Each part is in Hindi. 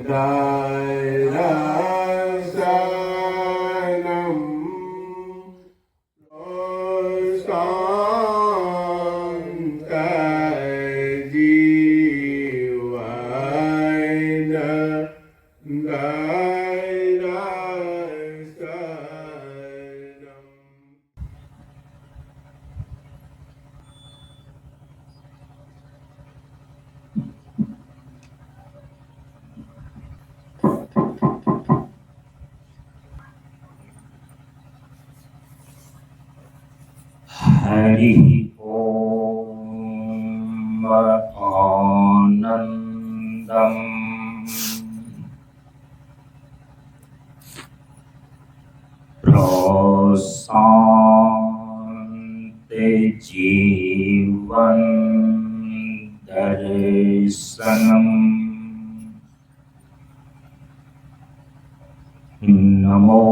दर्शनम् शान्तजीवाय दर्शनम्। हरि ओम आनंदम प्रशांति जीवन दर्शनम। नमो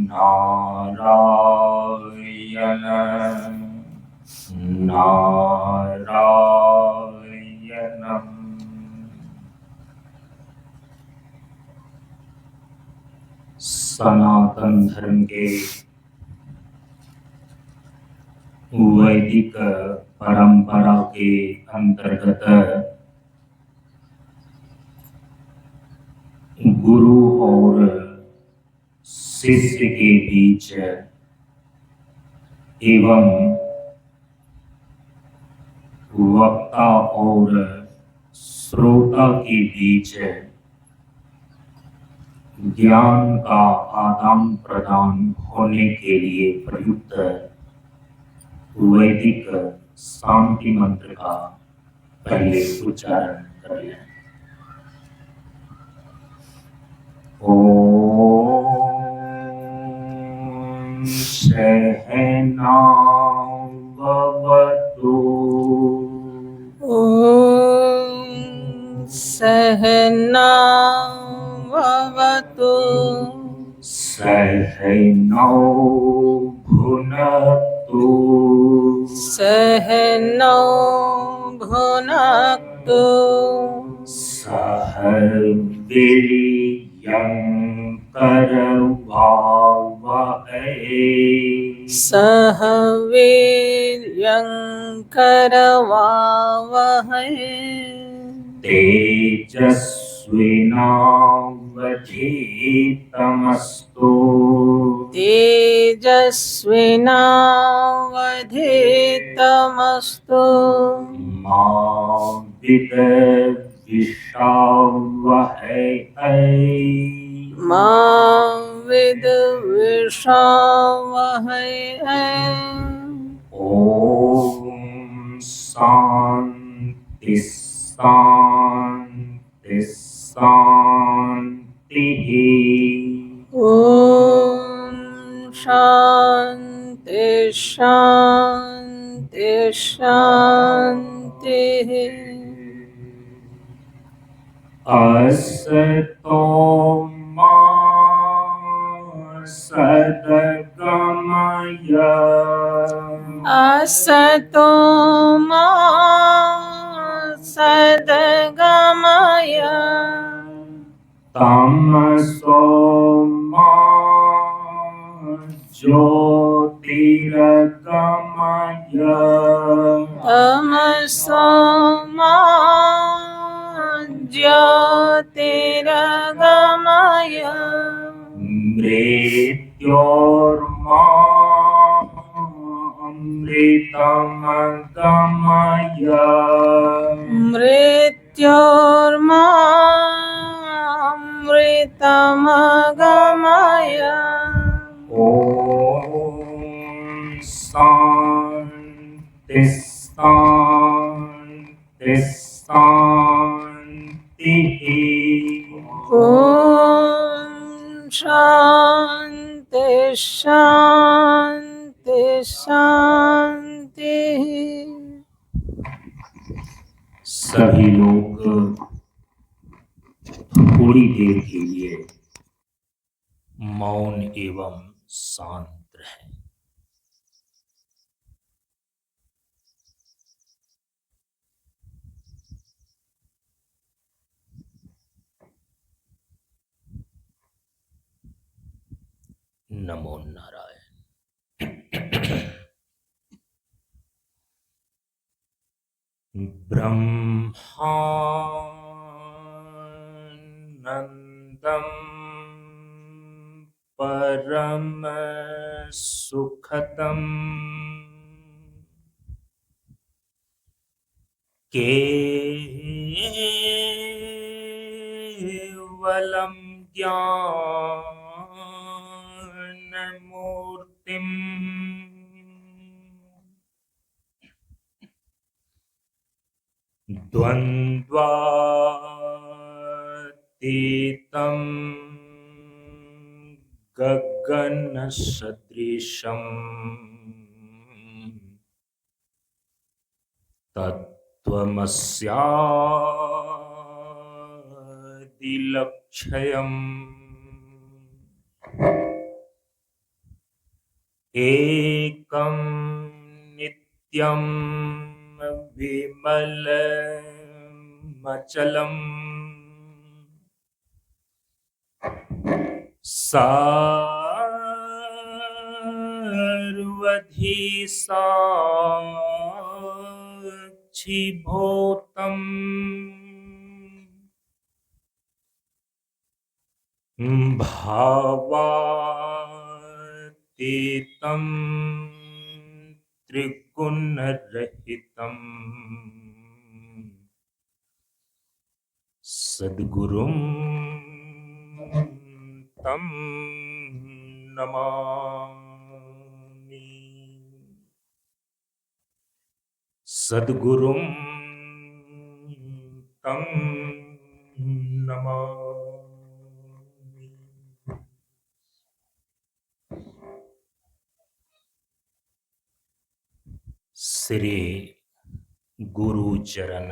नारायण नारायणम्। सनातन धर्म के वैदिक परंपरा के अंतर्गत गुरु और शिष्य के बीच एवं वक्ता और श्रोता के बीच ज्ञान का आदान प्रदान होने के लिए प्रयुक्त वैदिक शांति मंत्र का पहले उच्चारण कर लें। ओम सहनावतु ओम सहनावतु सहनौ भुनक्तु सहनौ भुनक्तु सह वीर्यं करवावहै सह वीर्यं करवावहै तेजस्विनावधीतमस्तु तेजस्विनावधीतमस्तु मा विद्विषावहै मा विद्विषावहै। ओम शांति शांति शांति। ओम शांति शांति शांति। असतो मा सद्गमय असतो मा सद्गमय तमसो मा ज्योतिर्गमय तमसो मा ज्योतिर्गमय मृत्योर्मा अमृतमगमय मृत्योर्मा अमृतमगमय। ओम शांति शांति शांति। ओम शांति शांति शांति। सभी लोग थोड़ी देर के लिए मौन एवं शांत रहें। नमो नारायण। ब्रह्मानंदं परम सुखदं केवलं ज्ञानमूर्तिम् द्वन्द्वातीतं गगनसदृशम् तत्त्वमस्यादिलक्ष्यम् एकं नित्यं विमलमचलम् सर्वधी साक्षिभूतम् भावातीतं त्रिगुणरहितम् सद्गुरुं तं नमामि। सद्गुरुं तं नमामि। श्री गुरु चरण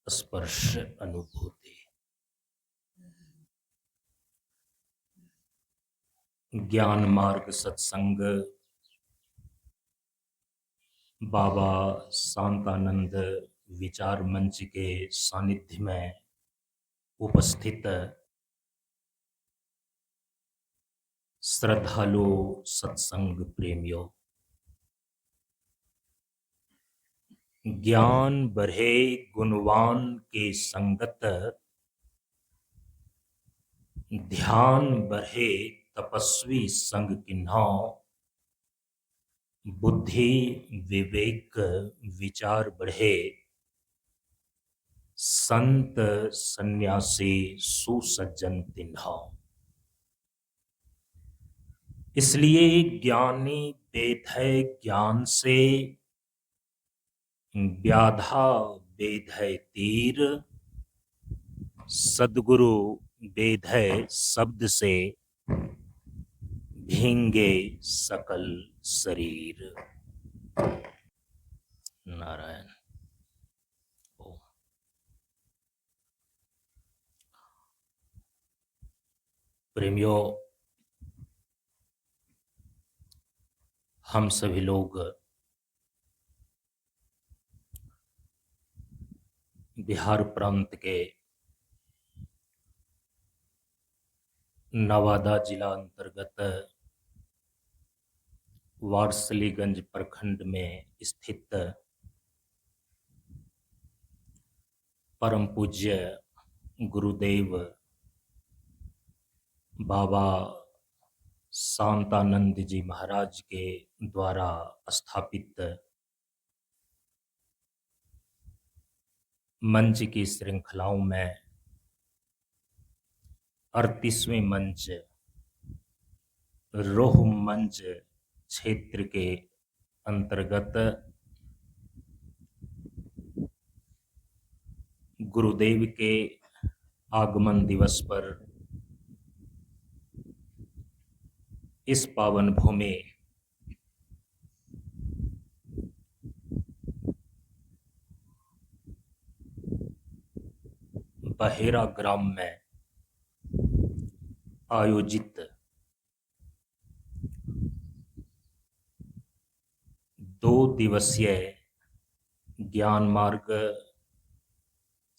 स्पर्श अनुभूति। ज्ञान मार्ग सत्संग बाबा शांतानंद विचार मंच के सानिध्य में उपस्थित श्रद्धालु सत्संग प्रेमियों, ज्ञान बढ़े गुणवान के संगत, ध्यान बढ़े तपस्वी संग किन्हो, बुद्धि विवेक विचार बढ़े संत सन्यासी सुसज्जन तिन्हो। इसलिए ज्ञानी वेद है ज्ञान से, व्याधा वेद है तीर, सद्गुरु वेद है शब्द से, भींगे सकल शरीर। नारायण। ओम। प्रेमियों, हम सभी लोग बिहार प्रांत के नवादा जिला अंतर्गत वारसलीगंज प्रखंड में स्थित परम पूज्य गुरुदेव बाबा शांतानंद जी महाराज के द्वारा स्थापित मंच की श्रृंखलाओं में 38वें मंच रोह मंच क्षेत्र के अंतर्गत गुरुदेव के आगमन दिवस पर इस पावन भूमि बहेरा ग्राम में आयोजित 2 दिवसीय ज्ञान मार्ग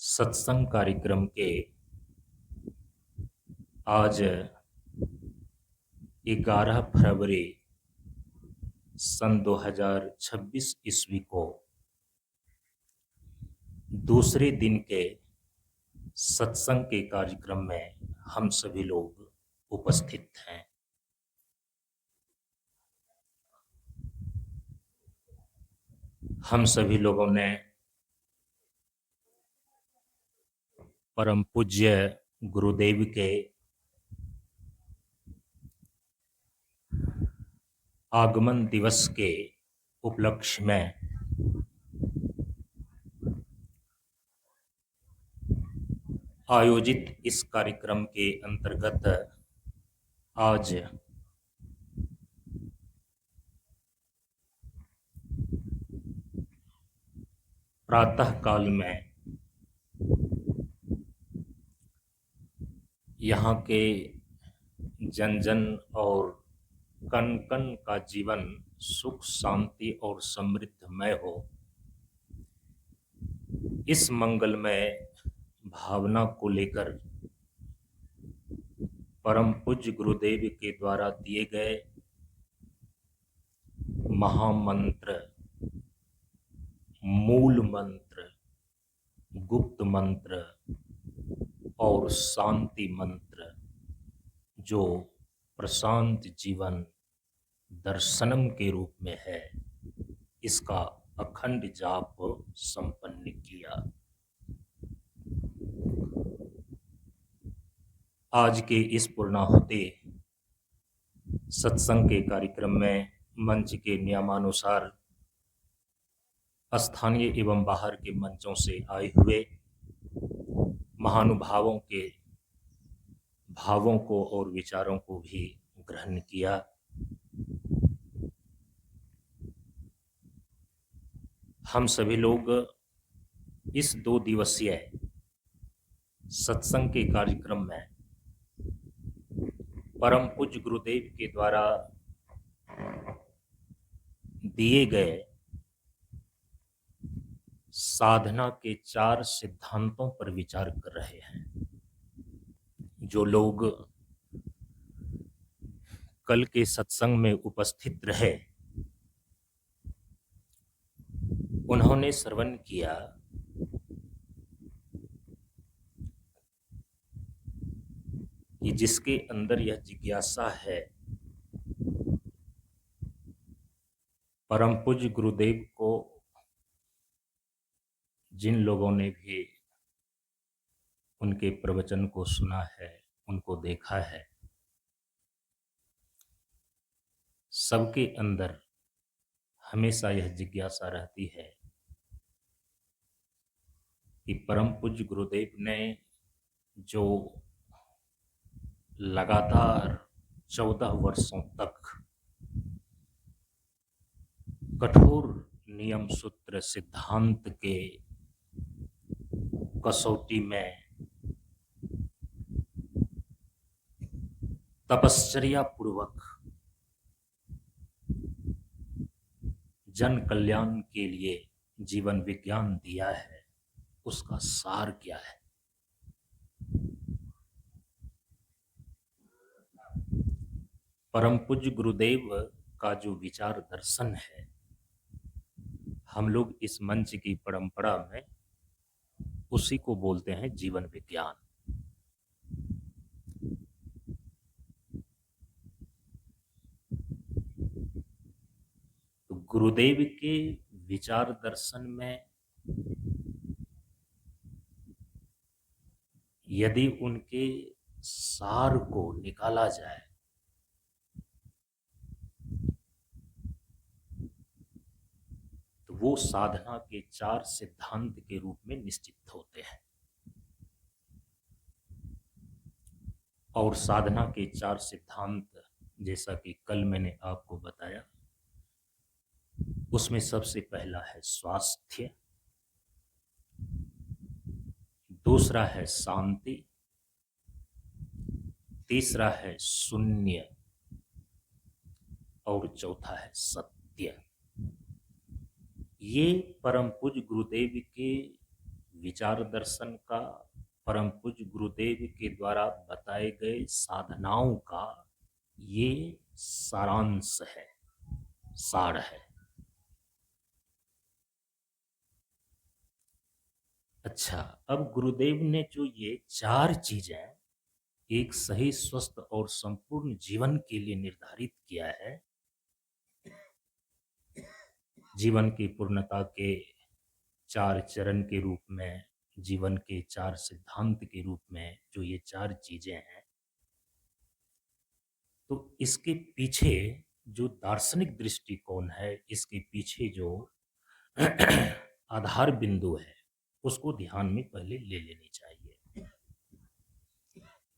सत्संग कार्यक्रम के आज 11 फरवरी सन 2026 ईस्वी को दूसरे दिन के सत्संग के कार्यक्रम में हम सभी लोग उपस्थित हैं। हम सभी लोगों ने परम पूज्य गुरुदेव के आगमन दिवस के उपलक्ष्य में आयोजित इस कार्यक्रम के अंतर्गत आज प्रातः काल में यहाँ के जन जन और कण कण का जीवन सुख शांति और समृद्धमय हो, इस मंगलमय भावना को लेकर परम पूज्य गुरुदेव के द्वारा दिए गए महामंत्र, मूल मंत्र, गुप्त मंत्र और शांति मंत्र, जो प्रशांत जीवन दर्शनम के रूप में है, इसका अखंड जाप संपन्न किया। आज के इस पूर्णाहुति सत्संग के कार्यक्रम में मंच के नियमानुसार स्थानीय एवं बाहर के मंचों से आए हुए महानुभावों के भावों को और विचारों को भी ग्रहण किया। हम सभी लोग इस 2 दिवसीय सत्संग के कार्यक्रम में परम पूज्य गुरुदेव के द्वारा दिए गए साधना के 4 सिद्धांतों पर विचार कर रहे हैं। जो लोग कल के सत्संग में उपस्थित रहे, उन्होंने श्रवण किया कि जिसके अंदर यह जिज्ञासा है, परम पूज्य गुरुदेव को जिन लोगों ने भी उनके प्रवचन को सुना है, उनको देखा है, सबके अंदर हमेशा यह जिज्ञासा रहती है कि परम पूज्य गुरुदेव ने जो लगातार 14 वर्षों तक कठोर नियम सूत्र सिद्धांत के कसौटी में तपश्चर्या पूर्वक जन कल्याण के लिए जीवन विज्ञान दिया है, उसका सार क्या है। परम पूज्य गुरुदेव का जो विचार दर्शन है, हम लोग इस मंच की परंपरा में उसी को बोलते हैं जीवन विज्ञान। तो गुरुदेव के विचार दर्शन में यदि उनके सार को निकाला जाए तो वो साधना के 4 सिद्धांत के रूप में निश्चित होते हैं। और साधना के 4 सिद्धांत, जैसा कि कल मैंने आपको बताया, उसमें सबसे पहला है स्वास्थ्य, दूसरा है शांति, तीसरा है शून्य और चौथा है सत्य। ये परम पूज्य गुरुदेव के विचार दर्शन का, परम पूज्य गुरुदेव के द्वारा बताए गए साधनाओं का ये सारांश है, सार है। अच्छा, अब गुरुदेव ने जो ये 4 चीजें एक सही, स्वस्थ और संपूर्ण जीवन के लिए निर्धारित किया है, जीवन की पूर्णता के 4 चरण के रूप में, जीवन के 4 सिद्धांत के रूप में जो ये 4 चीजें हैं, तो इसके पीछे जो दार्शनिक दृष्टिकोण है, इसके पीछे जो आधार बिंदु है, उसको ध्यान में पहले ले लेनी चाहिए।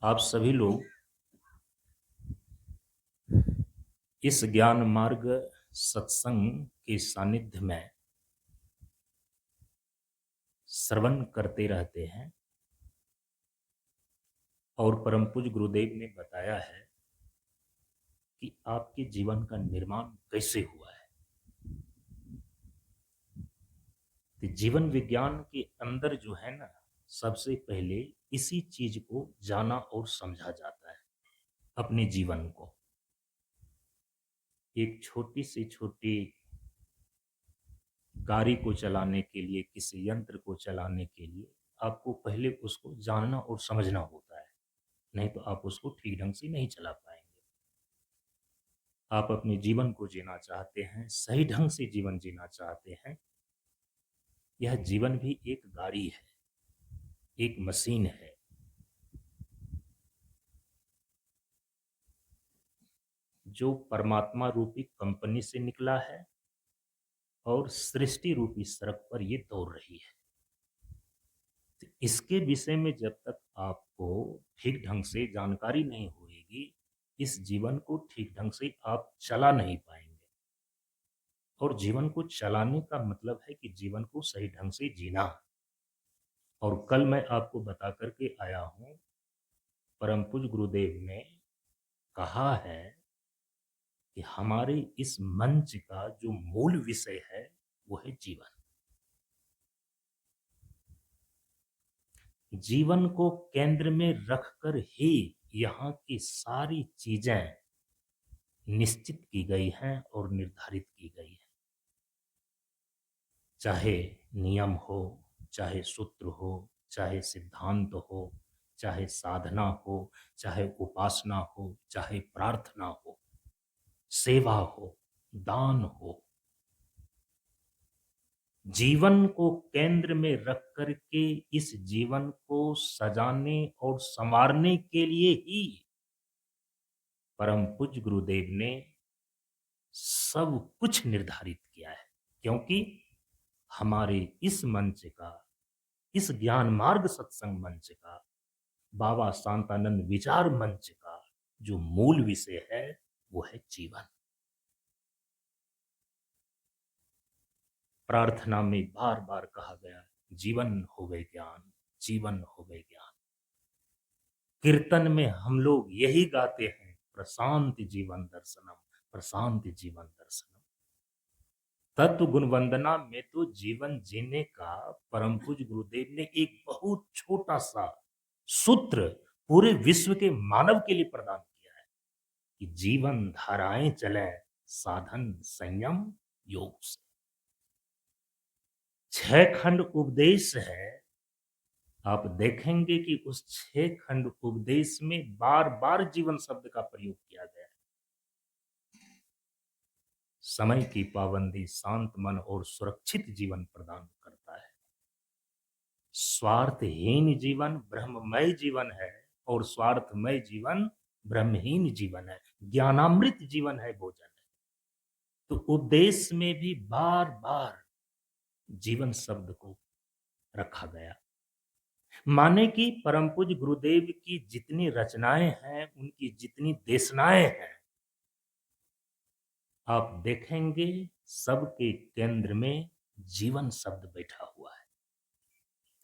आप सभी लोग इस ज्ञान मार्ग सत्संग के सानिध्य में श्रवण करते रहते हैं और परम पूज्य गुरुदेव ने बताया है कि आपके जीवन का निर्माण कैसे हुआ है। तो जीवन विज्ञान के अंदर जो है ना, सबसे पहले इसी चीज को जाना और समझा जाता है। अपने जीवन को एक छोटी से छोटी गाड़ी को चलाने के लिए, किसी यंत्र को चलाने के लिए आपको पहले उसको जानना और समझना होता है, नहीं तो आप उसको ठीक ढंग से नहीं चला पाएंगे। आप अपने जीवन को जीना चाहते हैं, सही ढंग से जीवन जीना चाहते हैं, यह जीवन भी एक गाड़ी है, एक मशीन है। जो परमात्मा रूपी कंपनी से निकला है और सृष्टि रूपी सड़क पर ये दौड़ रही है। तो इसके विषय में जब तक आपको ठीक ढंग से जानकारी नहीं होगी, इस जीवन को ठीक ढंग से आप चला नहीं पाएंगे। और जीवन को चलाने का मतलब है कि जीवन को सही ढंग से जीना। और कल मैं आपको बता करके आया हूं, परम पूज्य गुरुदेव ने कहा है कि हमारे इस मंच का जो मूल विषय है वो है जीवन। जीवन को केंद्र में रखकर ही यहाँ की सारी चीजें निश्चित की गई हैं और निर्धारित की गई हैं। चाहे नियम हो, चाहे सूत्र हो, चाहे सिद्धांत हो, चाहे साधना हो, चाहे उपासना हो, चाहे प्रार्थना हो, सेवा हो, दान हो, जीवन को केंद्र में रख करके इस जीवन को सजाने और संवारने के लिए ही परम पूज्य गुरुदेव ने सब कुछ निर्धारित किया है। क्योंकि हमारे इस मंच का, इस ज्ञान मार्ग सत्संग मंच का, बाबा शांतानंद विचार मंच का जो मूल विषय है वो है जीवन। प्रार्थना में बार बार कहा गया, जीवन होवे ज्ञान, जीवन होवे ज्ञान। कीर्तन में हम लोग यही गाते हैं, प्रशांत जीवन दर्शनम, प्रशांत जीवन दर्शनम। तत्व गुण वंदना में तो जीवन जीने का परम पूज्य गुरुदेव ने एक बहुत छोटा सा सूत्र पूरे विश्व के मानव के लिए प्रदान किया है कि जीवन धाराएं चले साधन संयम योग से। 6 खंड उपदेश है। आप देखेंगे कि उस 6 खंड उपदेश में बार बार जीवन शब्द का प्रयोग किया गया है। समय की पाबंदी शांत मन और सुरक्षित जीवन प्रदान करता है। स्वार्थहीन जीवन ब्रह्ममय जीवन है और स्वार्थमय जीवन ब्रह्महीन जीवन है। ज्ञानामृत जीवन है, भोजन है। तो उपदेश में भी बार बार जीवन शब्द को रखा गया। माने कि परम पूज्य गुरुदेव की जितनी रचनाएं हैं, उनकी जितनी देशनाएं हैं, आप देखेंगे सबके केंद्र में जीवन शब्द बैठा हुआ है।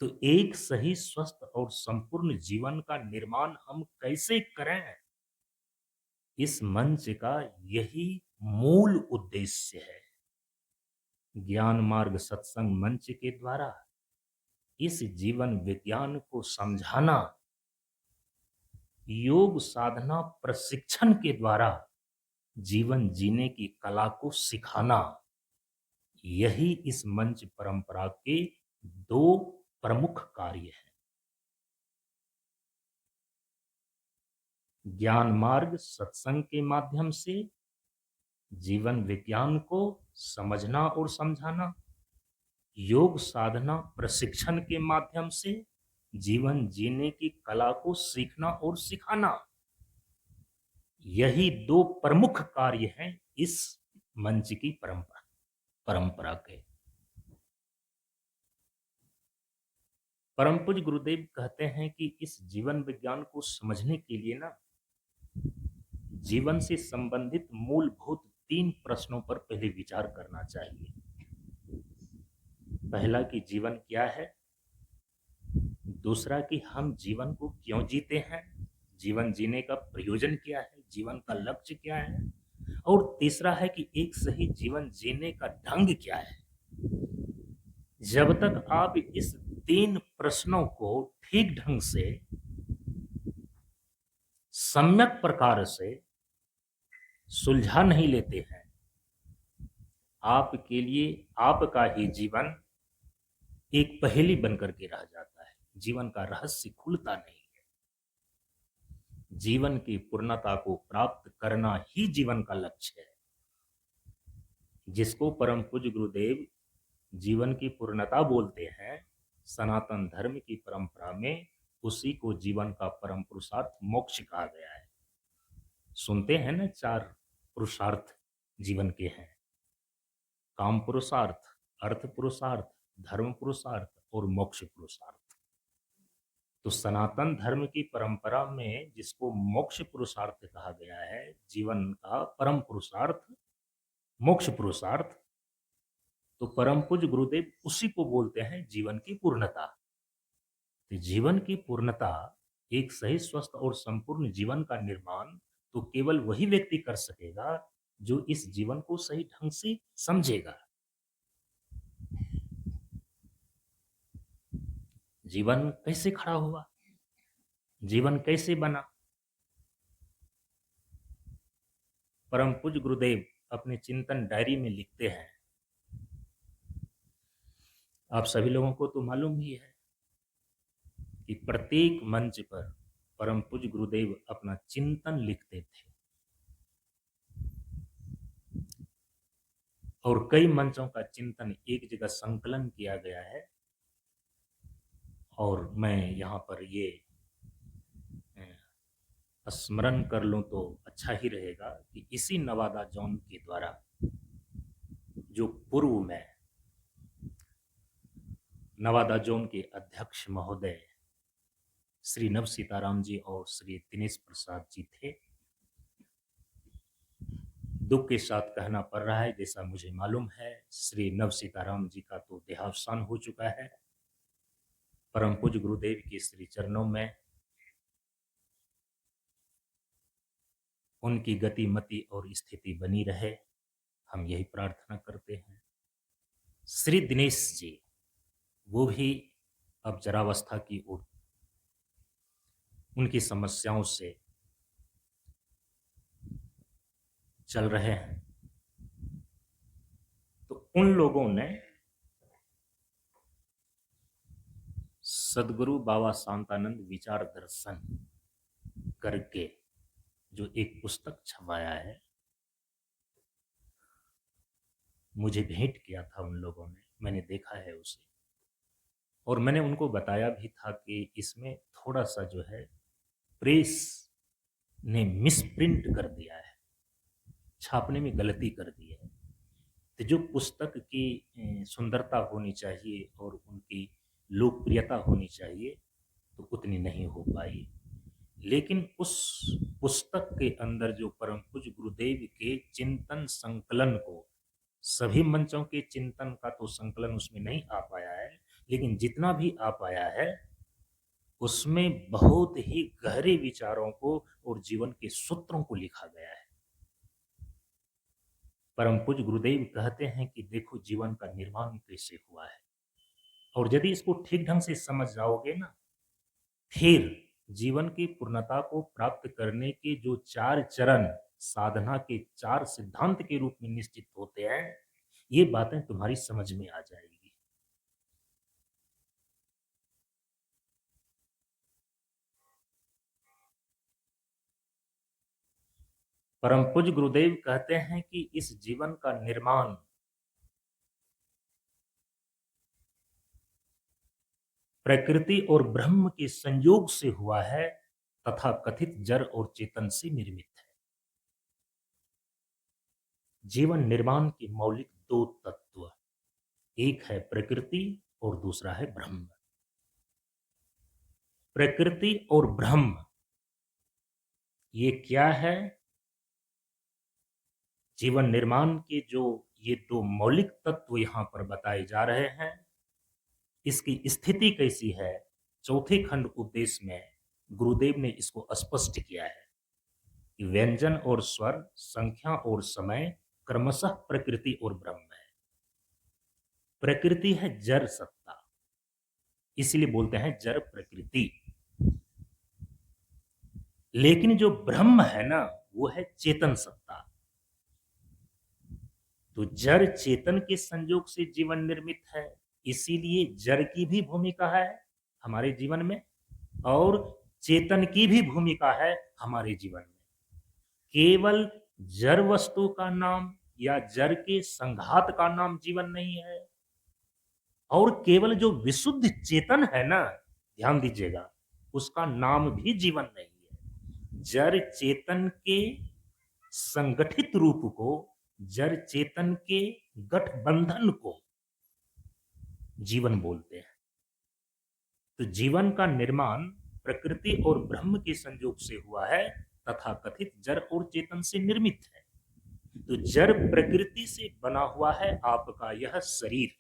तो एक सही, स्वस्थ और संपूर्ण जीवन का निर्माण हम कैसे करें, इस मंच का यही मूल उद्देश्य है। ज्ञान मार्ग सत्संग मंच के द्वारा इस जीवन विज्ञान को समझाना, योग साधना प्रशिक्षण के द्वारा जीवन जीने की कला को सिखाना, यही इस मंच परंपरा के दो प्रमुख कार्य हैं। ज्ञान मार्ग सत्संग के माध्यम से जीवन विज्ञान को समझना और समझाना, योग साधना प्रशिक्षण के माध्यम से जीवन जीने की कला को सीखना और सिखाना, यही दो प्रमुख कार्य हैं इस मंच की परंपरा के। परम पूज्य गुरुदेव कहते हैं कि इस जीवन विज्ञान को समझने के लिए ना जीवन से संबंधित मूलभूत 3 प्रश्नों पर पहले विचार करना चाहिए। पहला कि जीवन क्या है, दूसरा कि हम जीवन को क्यों जीते हैं, जीवन जीने का प्रयोजन क्या है, जीवन का लक्ष्य क्या है, और तीसरा है कि एक सही जीवन जीने का ढंग क्या है। जब तक आप इस 3 प्रश्नों को ठीक ढंग से सम्यक प्रकार से सुलझा नहीं लेते हैं, आपके लिए आपका ही जीवन एक पहेली बनकर के रह जाता है, जीवन का रहस्य खुलता नहीं है। जीवन की पूर्णता को प्राप्त करना ही जीवन का लक्ष्य है, जिसको परम पूज्य गुरुदेव जीवन की पूर्णता बोलते हैं। सनातन धर्म की परंपरा में उसी को जीवन का परम पुरुषार्थ मोक्ष कहा गया है। सुनते हैं ना, 4 पुरुषार्थ जीवन के हैं, काम पुरुषार्थ, अर्थ पुरुषार्थ, धर्म पुरुषार्थ और मोक्ष पुरुषार्थ। तो सनातन धर्म की परंपरा में जिसको मोक्ष पुरुषार्थ कहा गया है, जीवन का परम पुरुषार्थ मोक्ष पुरुषार्थ, तो परम पूज्य गुरुदेव उसी को बोलते हैं जीवन की पूर्णता। तो जीवन की पूर्णता, एक सही स्वस्थ और संपूर्ण जीवन का निर्माण तो केवल वही व्यक्ति कर सकेगा जो इस जीवन को सही ढंग से समझेगा। जीवन कैसे खड़ा हुआ, जीवन कैसे बना? परम पूज्य गुरुदेव अपने चिंतन डायरी में लिखते हैं, आप सभी लोगों को तो मालूम ही है कि प्रत्येक मंच पर परम पूज्य गुरुदेव अपना चिंतन लिखते थे, और कई मंचों का चिंतन एक जगह संकलन किया गया है। और मैं यहाँ पर ये स्मरण कर लूं तो अच्छा ही रहेगा कि इसी नवादा जोन के द्वारा जो पूर्व में नवादा जोन के अध्यक्ष महोदय श्री नव सीताराम जी और श्री दिनेश प्रसाद जी थे, दुख के साथ कहना पड़ रहा है, जैसा मुझे मालूम है श्री नव सीताराम जी का तो देहावसान हो चुका है। परम पूज्य गुरुदेव के श्री चरणों में उनकी गति मति और स्थिति बनी रहे, हम यही प्रार्थना करते हैं। श्री दिनेश जी, वो भी अब जरावस्था की ओर उनकी समस्याओं से चल रहे हैं। तो उन लोगों ने सदगुरु बाबा शांतानंद विचार दर्शन करके जो एक पुस्तक छपाया है, मुझे भेंट किया था उन लोगों ने, मैंने देखा है उसे, और मैंने उनको बताया भी था कि इसमें थोड़ा सा जो है प्रेस ने मिसप्रिंट कर दिया है, छापने में गलती कर दी है। तो जो पुस्तक की सुंदरता होनी चाहिए और उनकी लोकप्रियता होनी चाहिए तो उतनी नहीं हो पाई। लेकिन उस पुस्तक के अंदर जो परम पूज्य गुरुदेव के चिंतन संकलन को, सभी मंचों के चिंतन का तो संकलन उसमें नहीं आ पाया है, लेकिन जितना भी आ पाया है उसमें बहुत ही गहरे विचारों को और जीवन के सूत्रों को लिखा गया है। परम पूज्य गुरुदेव कहते हैं कि देखो जीवन का निर्माण कैसे हुआ है, और यदि इसको ठीक ढंग से समझ जाओगे ना, फिर जीवन की पूर्णता को प्राप्त करने के जो 4 चरण साधना के 4 सिद्धांत के रूप में निश्चित होते हैं, ये बातें तुम्हारी समझ में आ जाएगी। परम पूज्य गुरुदेव कहते हैं कि इस जीवन का निर्माण प्रकृति और ब्रह्म के संयोग से हुआ है तथा कथित जड़ और चेतन से निर्मित है। जीवन निर्माण के मौलिक 2 तत्व, एक है प्रकृति और दूसरा है ब्रह्म। प्रकृति और ब्रह्म ये क्या है? जीवन निर्माण के जो ये 2 मौलिक तत्व यहां पर बताए जा रहे हैं, इसकी स्थिति कैसी है? चौथे खंड उपदेश में गुरुदेव ने इसको स्पष्ट किया है कि व्यंजन और स्वर, संख्या और समय क्रमशः प्रकृति और ब्रह्म है। प्रकृति है जड़ सत्ता, इसलिए बोलते हैं जड़ प्रकृति। लेकिन जो ब्रह्म है ना, वो है चेतन सत्ता। तो जड़ चेतन के संयोग से जीवन निर्मित है, इसीलिए जड़ की भी भूमिका है हमारे जीवन में और चेतन की भी भूमिका है हमारे जीवन में। केवल जड़ वस्तु का नाम या जड़ के संघात का नाम जीवन नहीं है, और केवल जो विशुद्ध चेतन है ना, ध्यान दीजिएगा, उसका नाम भी जीवन नहीं है। जड़ चेतन के संगठित रूप को, जड़ चेतन के गठबंधन को जीवन बोलते हैं। तो जीवन का निर्माण प्रकृति और ब्रह्म के संयोग से हुआ है तथा कथित जड़ और चेतन से निर्मित है। तो जड़ प्रकृति से बना हुआ है आपका यह शरीर।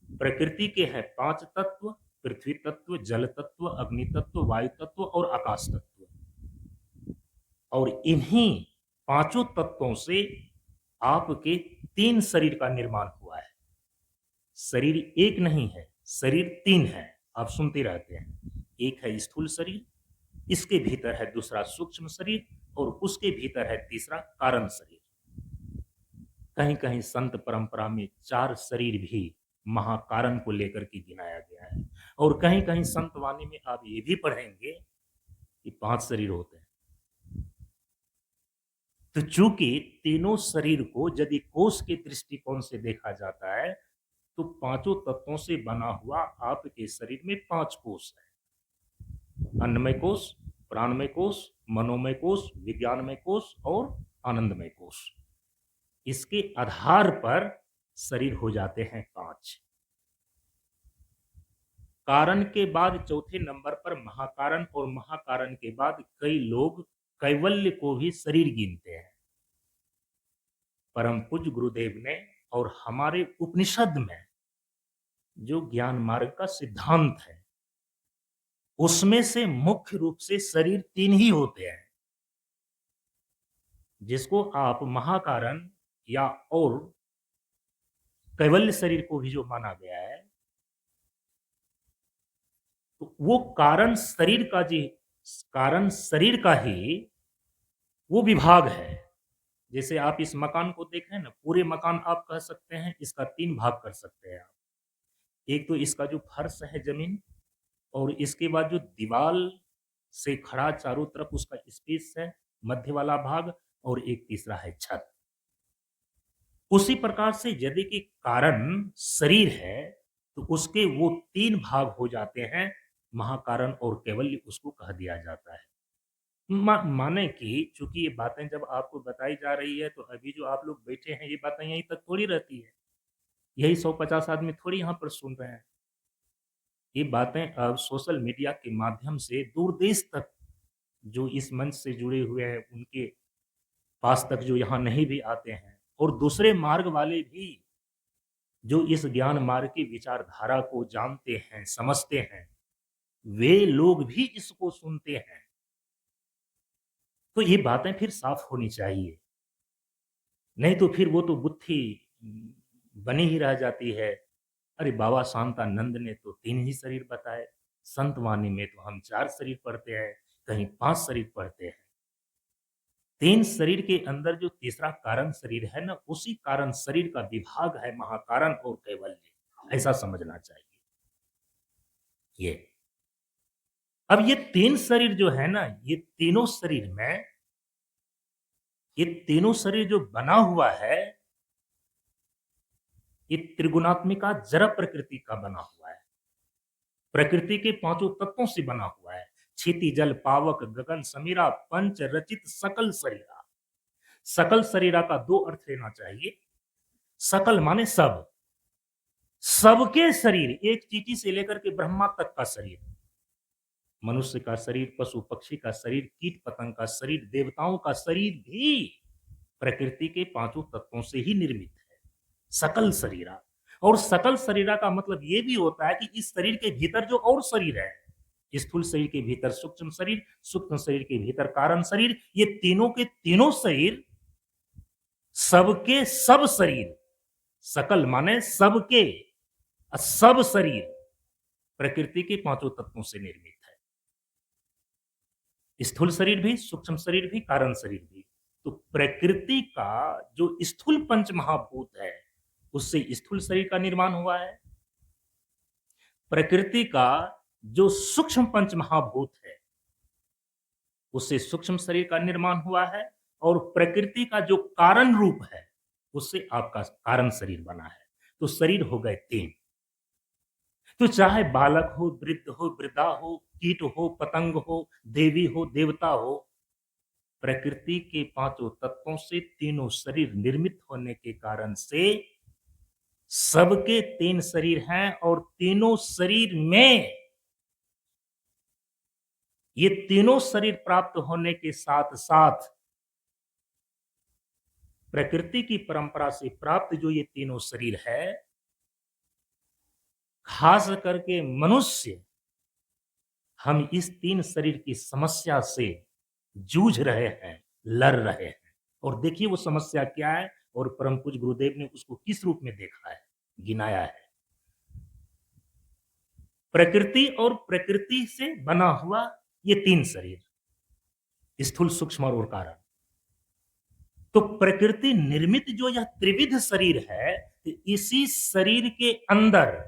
प्रकृति के हैं 5 तत्व, पृथ्वी तत्व, जल तत्व, अग्नि तत्व, वायु तत्व और आकाश तत्व। और इन्हीं 5 तत्वों से आपके 3 शरीर का निर्माण हुआ है। शरीर एक नहीं है, शरीर 3 है। आप सुनते रहते हैं, एक है स्थूल शरीर, इसके भीतर है दूसरा सूक्ष्म शरीर और उसके भीतर है तीसरा कारण शरीर। कहीं कहीं संत परंपरा में 4 शरीर भी महाकारण को लेकर के गिनाया गया है, और कहीं कहीं संत वाणी में आप ये भी पढ़ेंगे कि 5 शरीर होते हैं। तो चूंकि तीनों शरीर को यदि कोष के दृष्टिकोण से देखा जाता है, तो 5 तत्वों से बना हुआ आपके शरीर में 5 कोष है। अन्नमय कोष, प्राणमय कोष, मनोमय कोष, विज्ञानमय कोष और आनंदमय कोष। इसके आधार पर शरीर हो जाते हैं 5। कारण के बाद चौथे नंबर पर महाकारण, और महाकारण के बाद कई लोग कैवल्य को भी शरीर गिनते हैं। परम पूज्य गुरुदेव ने और हमारे उपनिषद में जो ज्ञान मार्ग का सिद्धांत है, उसमें से मुख्य रूप से शरीर 3 ही होते हैं, जिसको आप महाकारण या और कैवल्य शरीर को भी जो माना गया है, तो वो कारण शरीर का ही वो विभाग है। जैसे आप इस मकान को देखें ना, पूरे मकान आप कह सकते हैं इसका 3 भाग कर सकते हैं आप। एक तो इसका जो फर्श है जमीन, और इसके बाद जो दीवार से खड़ा चारों तरफ उसका स्पेस है, मध्य वाला भाग, और एक तीसरा है छत। उसी प्रकार से यदि कि कारण शरीर है, तो उसके वो 3 भाग हो जाते हैं, महाकारण और कैवल्य उसको कह दिया जाता है। माने कि चूंकि ये बातें जब आपको बताई जा रही है, तो अभी जो आप लोग बैठे हैं, ये बातें यहीं तक थोड़ी रहती है, यही 150 आदमी थोड़ी यहाँ पर सुन रहे हैं। ये बातें अब सोशल मीडिया के माध्यम से दूर देश तक जो इस मंच से जुड़े हुए हैं, उनके पास तक जो यहाँ नहीं भी आते हैं, और दूसरे मार्ग वाले भी जो इस ज्ञान मार्ग की विचारधारा को जानते हैं, समझते हैं, वे लोग भी इसको सुनते हैं। तो ये बातें फिर साफ होनी चाहिए, नहीं तो फिर वो तो बुद्धि बनी ही रह जाती है। अरे बाबा शांतानंद ने तो 3 ही शरीर बताए, संतवाणी में तो हम 4 शरीर पढ़ते हैं, कहीं 5 शरीर पढ़ते हैं। 3 शरीर के अंदर जो तीसरा कारण शरीर है ना, उसी कारण शरीर का विभाग है महाकारण और कैवल्य, ऐसा समझना चाहिए। ये अब ये 3 शरीर जो है ना, ये तीनों शरीर में ये तीनों शरीर जो बना हुआ है, ये त्रिगुणात्मिका जड़ प्रकृति का बना हुआ है। प्रकृति के पांचों तत्वों से बना हुआ है। क्षिति जल पावक गगन समीरा पंच रचित सकल शरीरा। सकल शरीरा का 2 अर्थ लेना चाहिए। सकल माने सब, सबके शरीर, एक चींटी से लेकर के ब्रह्मा तक का शरीर, मनुष्य का शरीर, पशु पक्षी का शरीर, कीट पतंग का शरीर, देवताओं का शरीर भी प्रकृति के पांचों तत्वों से ही निर्मित है। सकल शरीरा। और सकल शरीरा का मतलब यह भी होता है कि इस शरीर के भीतर जो और शरीर है, स्थूल शरीर के भीतर सूक्ष्म शरीर, सूक्ष्म शरीर के भीतर कारण शरीर, ये तीनों के तीनों शरीर, सबके सब शरीर, सकल माने सबके, सब शरीर प्रकृति के पांचों तत्वों से निर्मित है। स्थूल शरीर भी, सूक्ष्म शरीर भी, कारण शरीर भी। तो प्रकृति का जो स्थूल पंच महाभूत है, उससे स्थूल शरीर का निर्माण हुआ है। प्रकृति का जो सूक्ष्म पंच महाभूत है, उससे सूक्ष्म शरीर का निर्माण हुआ है। और प्रकृति का जो कारण रूप है, उससे आपका कारण शरीर बना है। तो शरीर हो गए 3। तो चाहे बालक हो, वृद्ध हो, वृद्धा हो, कीट हो, पतंग हो, देवी हो, देवता हो, प्रकृति के पांचों तत्वों से तीनों शरीर निर्मित होने के कारण से सबके 3 शरीर हैं। और तीनों शरीर में ये तीनों शरीर प्राप्त होने के साथ साथ प्रकृति की परंपरा से प्राप्त जो ये तीनों शरीर है, खास करके मनुष्य, हम इस 3 शरीर की समस्या से जूझ रहे हैं, लड़ रहे हैं। और देखिए वो समस्या क्या है और परम पूज्य गुरुदेव ने उसको किस रूप में देखा है, गिनाया है। प्रकृति और प्रकृति से बना हुआ ये 3 शरीर, स्थूल सूक्ष्म और कारण। तो प्रकृति निर्मित जो यह त्रिविध शरीर है, इसी शरीर के अंदर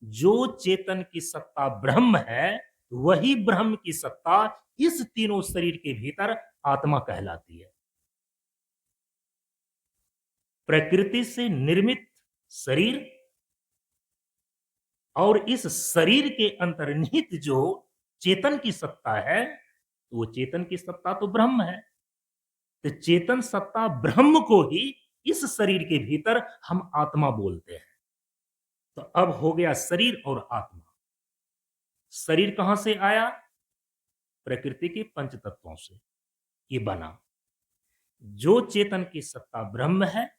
जो चेतन की सत्ता ब्रह्म है, वही ब्रह्म की सत्ता इस तीनों शरीर के भीतर आत्मा कहलाती है। प्रकृति से निर्मित शरीर और इस शरीर के अंतर्निहित जो चेतन की सत्ता है, तो वो चेतन की सत्ता तो ब्रह्म है। तो चेतन सत्ता ब्रह्म को ही इस शरीर के भीतर हम आत्मा बोलते हैं। तो अब हो गया शरीर और आत्मा। शरीर कहां से आया? प्रकृति के पंच तत्वों से ये बना। जो चेतन की सत्ता ब्रह्म है,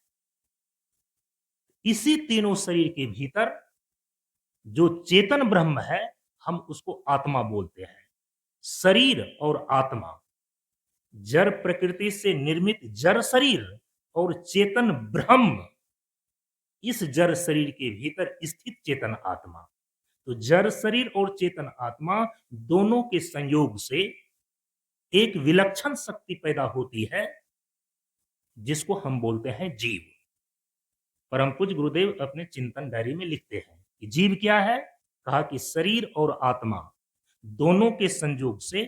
इसी तीनों शरीर के भीतर जो चेतन ब्रह्म है, हम उसको आत्मा बोलते हैं। शरीर और आत्मा, जड़ प्रकृति से निर्मित जड़ शरीर और चेतन ब्रह्म, इस जड़ शरीर के भीतर स्थित चेतन आत्मा। तो जड़ शरीर और चेतन आत्मा दोनों के संयोग से एक विलक्षण शक्ति पैदा होती है, जिसको हम बोलते हैं जीव। परम पूज्य गुरुदेव अपने चिंतन डायरी में लिखते हैं कि जीव क्या है? कहा कि शरीर और आत्मा दोनों के संयोग से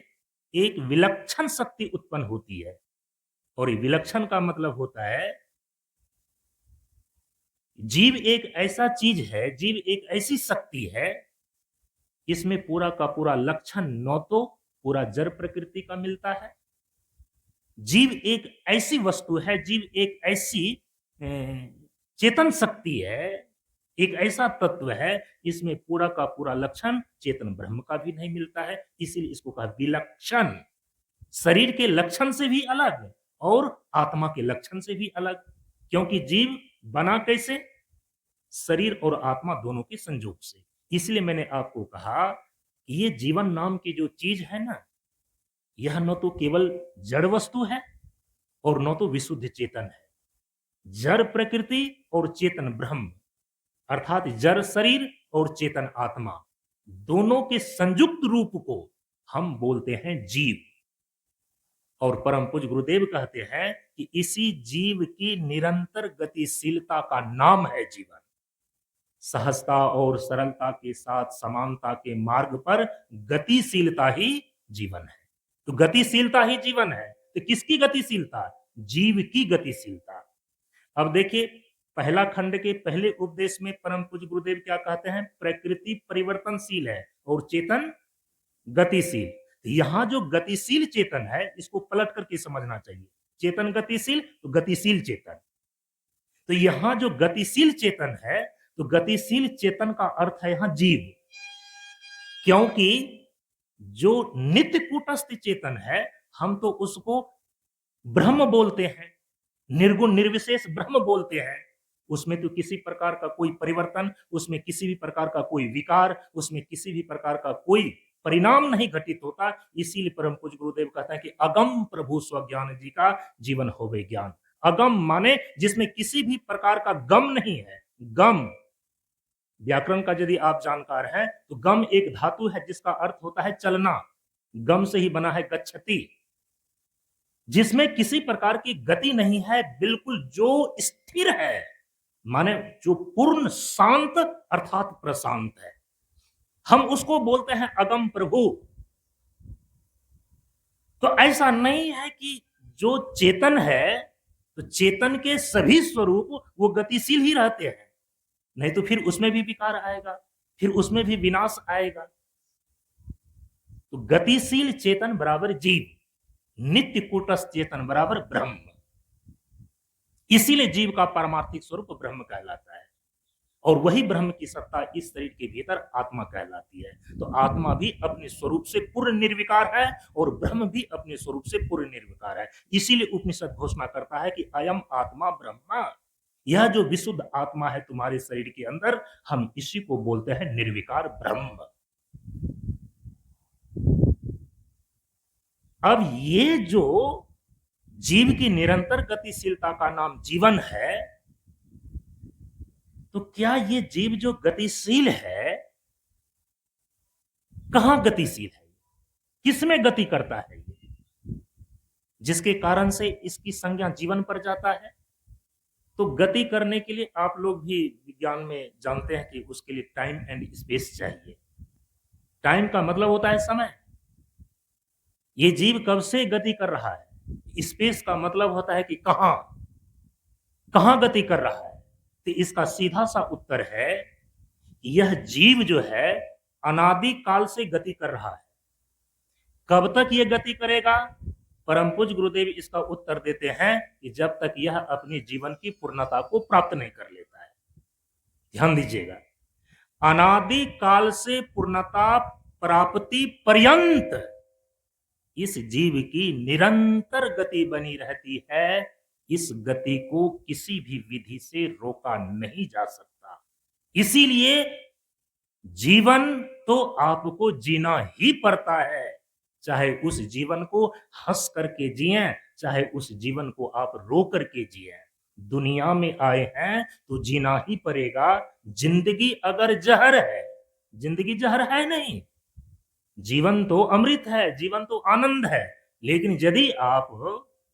एक विलक्षण शक्ति उत्पन्न होती है। और ये विलक्षण का मतलब होता है, जीव एक ऐसा चीज है, जीव एक ऐसी शक्ति है, इसमें पूरा का पूरा लक्षण न तो पूरा जड़ प्रकृति का मिलता है। जीव एक ऐसी वस्तु है, जीव एक ऐसी चेतन शक्ति है, एक ऐसा तत्व है, इसमें पूरा का पूरा लक्षण चेतन ब्रह्म का भी नहीं मिलता है। इसीलिए इसको कहा विलक्षण। शरीर के लक्षण से भी अलग और आत्मा के लक्षण से भी अलग। क्योंकि जीव बना कैसे? शरीर और आत्मा दोनों के संयोग से। इसलिए मैंने आपको कहा कि ये जीवन नाम की जो चीज है ना, यह न तो केवल जड़ वस्तु है और न तो विशुद्ध चेतन है। जड़ प्रकृति और चेतन ब्रह्म, अर्थात जड़ शरीर और चेतन आत्मा, दोनों के संयुक्त रूप को हम बोलते हैं जीव। और परम पूज्य गुरुदेव कहते हैं कि इसी जीव की निरंतर गतिशीलता का नाम है जीवन। सहजता और सरलता के साथ समानता के मार्ग पर गतिशीलता ही जीवन है। तो गतिशीलता ही जीवन है। तो किसकी गतिशीलता? जीव की गतिशीलता। अब देखिए, पहला खंड के पहले उपदेश में परम पूज्य गुरुदेव क्या कहते हैं? प्रकृति परिवर्तनशील है और चेतन गतिशील। यहां जो गतिशील चेतन है, इसको पलट करके समझना चाहिए। चेतन गतिशील तो गतिशील चेतन। तो यहां जो गतिशील चेतन है, तो गतिशील चेतन का अर्थ है यहां जीव। क्योंकि जो नित्य कूटस्थ चेतन है, हम तो उसको ब्रह्म बोलते हैं, निर्गुण निर्विशेष ब्रह्म बोलते हैं। उसमें तो किसी प्रकार का कोई परिवर्तन, उसमें किसी भी प्रकार का कोई विकार, उसमें किसी भी प्रकार का कोई परिणाम नहीं घटित होता। इसीलिए परम पूज्य गुरुदेव कहते हैं कि अगम प्रभु स्वज्ञान जी का जीवन होवे ज्ञान। अगम माने जिसमें किसी भी प्रकार का गम नहीं है। गम व्याकरण का यदि आप जानकार हैं तो गम एक धातु है जिसका अर्थ होता है चलना। गम से ही बना है गच्छति, जिसमें किसी प्रकार की गति नहीं है, बिल्कुल जो स्थिर है, माने जो पूर्ण शांत अर्थात प्रशांत है, हम उसको बोलते हैं अगम प्रभु। तो ऐसा नहीं है कि जो चेतन है तो चेतन के सभी स्वरूप वो गतिशील ही रहते हैं, नहीं तो फिर उसमें भी विकार आएगा, फिर उसमें भी विनाश आएगा। तो गतिशील चेतन बराबर जीव, नित्य कूटस्थ चेतन बराबर ब्रह्म। इसीलिए जीव का पारमार्थिक स्वरूप ब्रह्म कहलाता है। और वही ब्रह्म की सत्ता इस शरीर के भीतर आत्मा कहलाती है। तो आत्मा भी अपने स्वरूप से पूर्ण निर्विकार है और ब्रह्म भी अपने स्वरूप से पूर्ण निर्विकार है। इसीलिए उपनिषद घोषणा करता है कि अयम आत्मा ब्रह्मा, यह जो विशुद्ध आत्मा है तुम्हारे शरीर के अंदर, हम इसी को बोलते हैं निर्विकार ब्रह्म। अब ये जो जीव की निरंतर गतिशीलता का नाम जीवन है, तो क्या ये जीव जो गतिशील है, कहां गतिशील है, किसमें गति करता है ये, जिसके कारण से इसकी संज्ञा जीवन पर जाता है? तो गति करने के लिए आप लोग भी विज्ञान में जानते हैं कि उसके लिए टाइम एंड स्पेस चाहिए। टाइम का मतलब होता है समय। ये जीव कब से गति कर रहा है? स्पेस का मतलब होता है कि कहां कहां गति कर रहा है। तो इसका सीधा सा उत्तर है, यह जीव जो है अनादि काल से गति कर रहा है। कब तक यह गति करेगा? परम पूज्य गुरुदेव इसका उत्तर देते हैं कि जब तक यह अपने जीवन की पूर्णता को प्राप्त नहीं कर लेता है। ध्यान दीजिएगा, अनादि काल से पूर्णता प्राप्ति पर्यंत इस जीव की निरंतर गति बनी रहती है। इस गति को किसी भी विधि से रोका नहीं जा सकता। इसीलिए जीवन तो आपको जीना ही पड़ता है, चाहे उस जीवन को हंस करके जिए, चाहे उस जीवन को आप रो करके जिए। दुनिया में आए हैं तो जीना ही पड़ेगा। जिंदगी अगर जहर है, जिंदगी जहर है नहीं, जीवन तो अमृत है, जीवन तो आनंद है। लेकिन यदि आप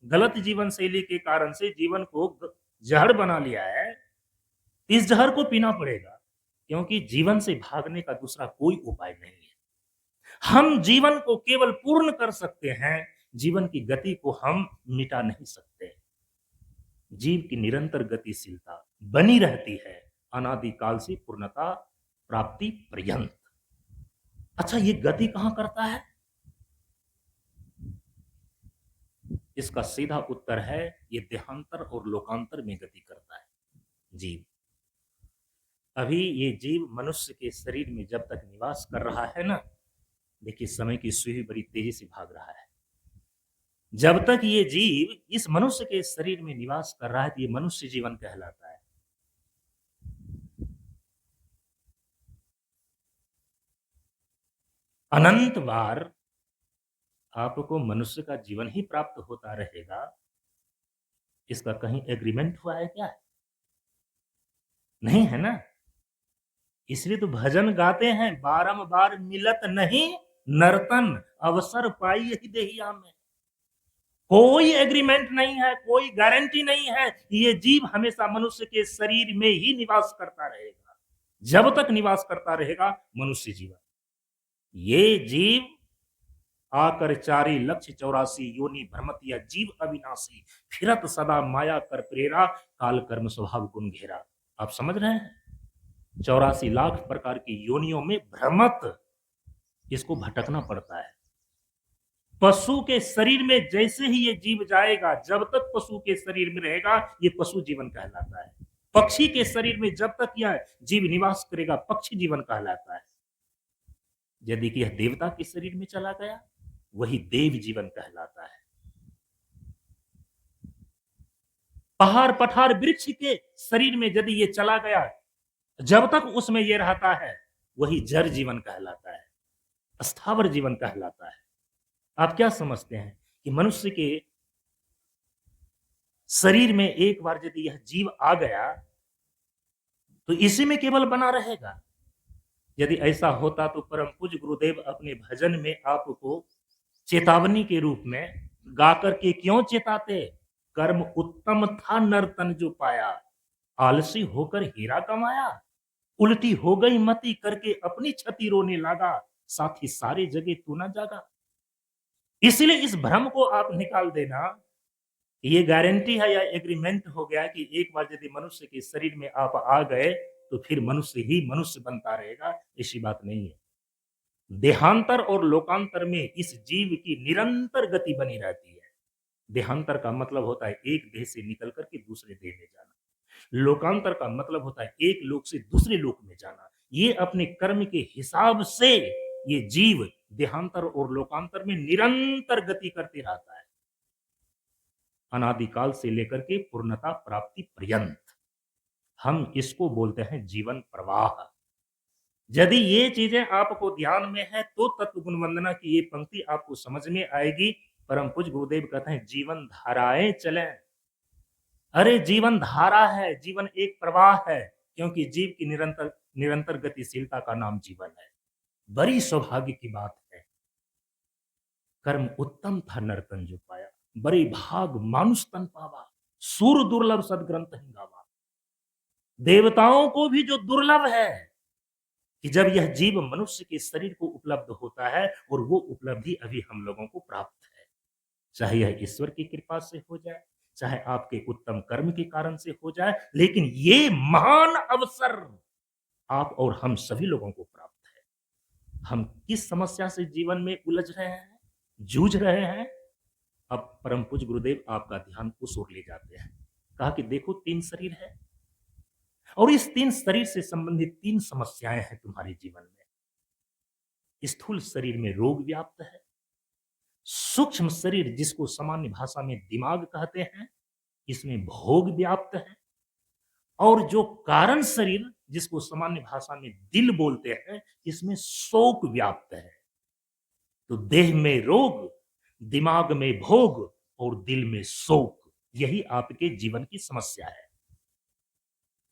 गलत जीवन शैली के कारण से जीवन को जहर बना लिया है, इस जहर को पीना पड़ेगा, क्योंकि जीवन से भागने का दूसरा कोई उपाय नहीं है। हम जीवन को केवल पूर्ण कर सकते हैं, जीवन की गति को हम मिटा नहीं सकते। जीव की निरंतर गतिशीलता बनी रहती है अनादिकाल से पूर्णता प्राप्ति पर्यंत। अच्छा, ये गति कहां करता है? इसका सीधा उत्तर है, ये देहांतर और लोकांतर में गति करता है जीव। अभी ये जीव मनुष्य के शरीर में जब तक निवास कर रहा है ना, देखिए समय की सुई बड़ी तेजी से भाग रहा है। जब तक ये जीव इस मनुष्य के शरीर में निवास कर रहा है तो ये मनुष्य जीवन कहलाता है। अनंत बार आपको मनुष्य का जीवन ही प्राप्त होता रहेगा, इसका कहीं एग्रीमेंट हुआ है क्या? नहीं है ना। इसलिए तो भजन गाते हैं, बारंबार मिलत नहीं नर्तन, अवसर पाई यही देहिया में। कोई एग्रीमेंट नहीं है, कोई गारंटी नहीं है, ये जीव हमेशा मनुष्य के शरीर में ही निवास करता रहेगा। जब तक निवास करता रहेगा मनुष्य जीवन, ये जीव आकर 4,84,00,000 योनि भ्रमतिया जीव अविनाशी, फिरत सदा माया कर प्रेरा, काल कर्म स्वभाव गुण घेरा। आप समझ रहे हैं, 84 लाख प्रकार की योनियों में भ्रमत, इसको भटकना पड़ता है। पशु के शरीर में जैसे ही ये जीव जाएगा, जब तक पशु के शरीर में रहेगा ये पशु जीवन कहलाता है। पक्षी के शरीर में जब तक यह जीव निवास करेगा पक्षी जीवन कहलाता है। यदि कि यह देवता के शरीर में चला गया वही देव जीवन कहलाता है। पहाड़ पठार वृक्ष के शरीर में यदि ये चला गया, जब तक उसमें ये रहता है वही जड़ जीवन कहलाता है, स्थावर जीवन कहलाता है। आप क्या समझते हैं कि मनुष्य के शरीर में एक बार यदि यह जीव आ गया तो इसी में केवल बना रहेगा? यदि ऐसा होता तो परम पूज्य गुरुदेव अपने भजन में आपको चेतावनी के रूप में गाकर के क्यों चेताते? कर्म उत्तम था नर्तन जो पाया, आलसी होकर हीरा कमाया, उल्टी हो गई मति करके अपनी छति रोने लगा, साथ ही सारे जगह तू न जागा। इसलिए इस भ्रम को आप निकाल देना। ये गारंटी है या एग्रीमेंट हो गया कि एक बार यदि मनुष्य के शरीर में आप आ गए तो फिर मनुष्य ही मनुष्य बनता रहेगा, ऐसी बात नहीं है। देहांतर और लोकांतर में इस जीव की निरंतर गति बनी रहती है। देहांतर का मतलब होता है एक देह से निकल करके दूसरे देह में जाना, लोकांतर का मतलब होता है एक लोक से दूसरे लोक में जाना। ये अपने कर्म के हिसाब से ये जीव देहांतर और लोकांतर में निरंतर गति करते रहता है, अनादिकाल से लेकर के पूर्णता प्राप्ति पर्यंत। हम इसको बोलते हैं जीवन प्रवाह। यदि ये चीजें आपको ध्यान में है तो तत्व गुण वंदना की ये पंक्ति आपको समझ में आएगी। परम पूज्य गुरुदेव कहते हैं जीवन धाराएं चलें। अरे जीवन धारा है, जीवन एक प्रवाह है, क्योंकि जीव की निरंतर गतिशीलता का नाम जीवन है। बड़ी सौभाग्य की बात है। कर्म उत्तम था नर्तन जो पाया, बड़े भाग मानुष तन पावा, सूर दुर्लभ सदग्रंथ गावा। देवताओं को भी जो दुर्लभ है कि जब यह जीव मनुष्य के शरीर को उपलब्ध होता है, और वो उपलब्धि अभी हम लोगों को प्राप्त है। चाहे यह ईश्वर की कृपा से हो जाए, चाहे आपके उत्तम कर्म के कारण से हो जाए, लेकिन ये महान अवसर आप और हम सभी लोगों को प्राप्त है। हम किस समस्या से जीवन में उलझ रहे हैं, जूझ रहे हैं? अब परम पूज्य गुरुदेव आपका ध्यान उस ओर ले जाते हैं। कहा कि देखो 3 शरीर है और इस 3 शरीर से संबंधित 3 समस्याएं हैं तुम्हारे जीवन में। स्थूल शरीर में रोग व्याप्त है, सूक्ष्म शरीर जिसको सामान्य भाषा में दिमाग कहते हैं, इसमें भोग व्याप्त है, और जो कारण शरीर जिसको सामान्य भाषा में दिल बोलते हैं, इसमें शोक व्याप्त है। तो देह में रोग, दिमाग में भोग और दिल में शोक, यही आपके जीवन की समस्या है।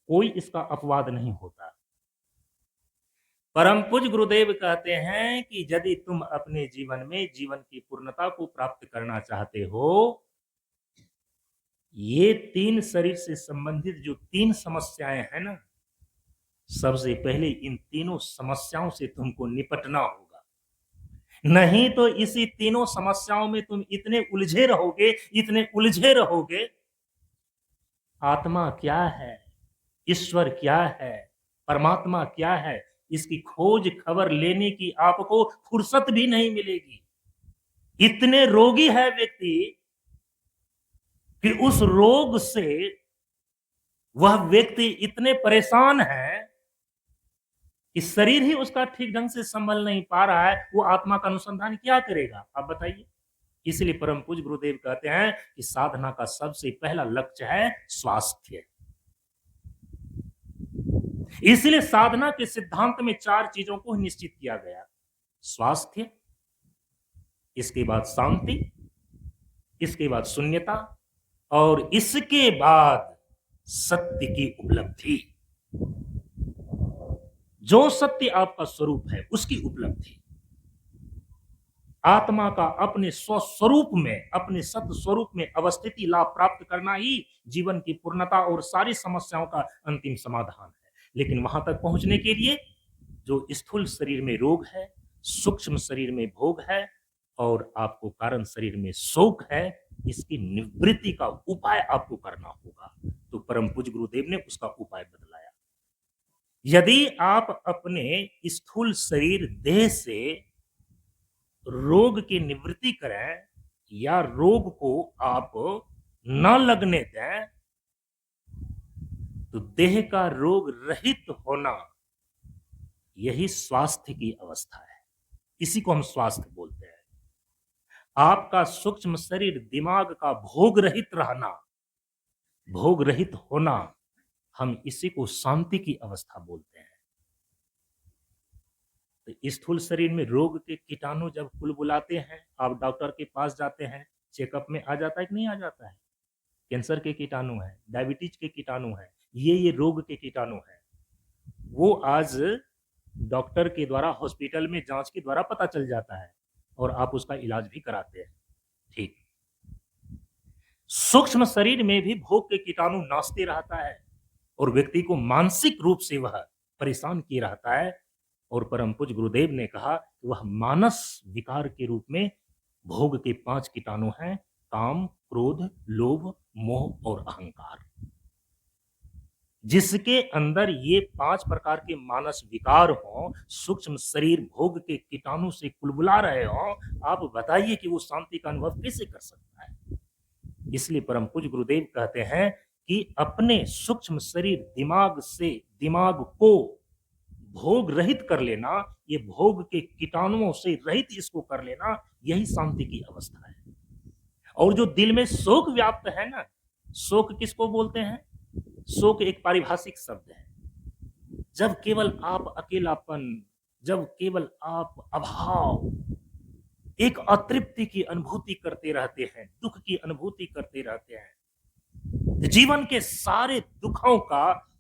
कोई इसका अपवाद नहीं होता। परम पूज्य गुरुदेव कहते हैं कि यदि तुम अपने जीवन में जीवन की पूर्णता को प्राप्त करना चाहते हो, ये 3 शरीर से संबंधित जो 3 समस्याएं हैं ना, सबसे पहले इन तीनों समस्याओं से तुमको निपटना होगा। नहीं तो इसी तीनों समस्याओं में तुम इतने उलझे रहोगे। आत्मा क्या है, ईश्वर क्या है, परमात्मा क्या है, इसकी खोज खबर लेने की आपको फुर्सत भी नहीं मिलेगी। इतने रोगी है व्यक्ति कि उस रोग से वह व्यक्ति इतने परेशान है कि शरीर ही उसका ठीक ढंग से संभल नहीं पा रहा है, वो आत्मा का अनुसंधान क्या करेगा? आप बताइए। इसलिए परम पूज्य गुरुदेव कहते हैं कि साधना का सबसे पहला लक्ष्य है स्वास्थ्य। इसलिए साधना के सिद्धांत में 4 चीजों को निश्चित किया गया। स्वास्थ्य, इसके बाद शांति, इसके बाद शून्यता, और इसके बाद सत्य की उपलब्धि। जो सत्य आपका स्वरूप है उसकी उपलब्धि, आत्मा का अपने स्वस्वरूप में, अपने सत्य स्वरूप में अवस्थिति लाभ प्राप्त करना ही जीवन की पूर्णता और सारी समस्याओं का अंतिम समाधान है। लेकिन वहां तक पहुंचने के लिए जो स्थूल शरीर में रोग है, सूक्ष्म शरीर में भोग है और आपको कारण शरीर में शोक है, इसकी निवृत्ति का उपाय आपको करना होगा। तो परम पूज्य गुरुदेव ने उसका उपाय बतलाया। यदि आप अपने स्थूल शरीर देह से रोग की निवृत्ति करें या रोग को आप न लगने दें, तो देह का रोग रहित होना यही स्वास्थ्य की अवस्था है। इसी को हम स्वास्थ्य बोलते हैं। आपका सूक्ष्म शरीर दिमाग का भोग रहित रहना, भोग रहित होना, हम इसी को शांति की अवस्था बोलते हैं। तो स्थूल शरीर में रोग के कीटाणु जब बुलबुलाते हैं, आप डॉक्टर के पास जाते हैं, चेकअप में आ जाता है कि नहीं आ जाता है? कैंसर के कीटाणु है, डायबिटीज के कीटाणु है, ये रोग के कीटाणु है। वो आज डॉक्टर के द्वारा हॉस्पिटल में जांच के द्वारा पता चल जाता है और आप उसका इलाज भी कराते हैं। ठीक, सूक्ष्म शरीर में भी भोग के कीटाणु नाचते रहता है और व्यक्ति को मानसिक रूप से वह परेशान किए रहता है। और परम पूज्य गुरुदेव ने कहा कि वह मानस विकार के रूप में भोग के 5 कीटाणु हैं: काम, क्रोध, लोभ, मोह और अहंकार। जिसके अंदर ये 5 प्रकार के मानस विकार हो, सूक्ष्म शरीर भोग के कीटाणु से कुलबुला रहे हो, आप बताइए कि वो शांति का अनुभव कैसे कर सकता है? इसलिए परम पूज्य गुरुदेव कहते हैं कि अपने सूक्ष्म शरीर दिमाग से दिमाग को भोग रहित कर लेना, ये भोग के कीटाणुओं से रहित इसको कर लेना, यही शांति की अवस्था है। और जो दिल में शोक व्याप्त है ना, शोक किसको बोलते हैं? शोक एक पारिभाषिक शब्द है। जब केवल आप अकेलापन, जब केवल आप अभाव, एक अतृप्ति की अनुभूति करते रहते हैं, दुख की अनुभूति करते रहते हैं। जीवन के सारे दुखों का,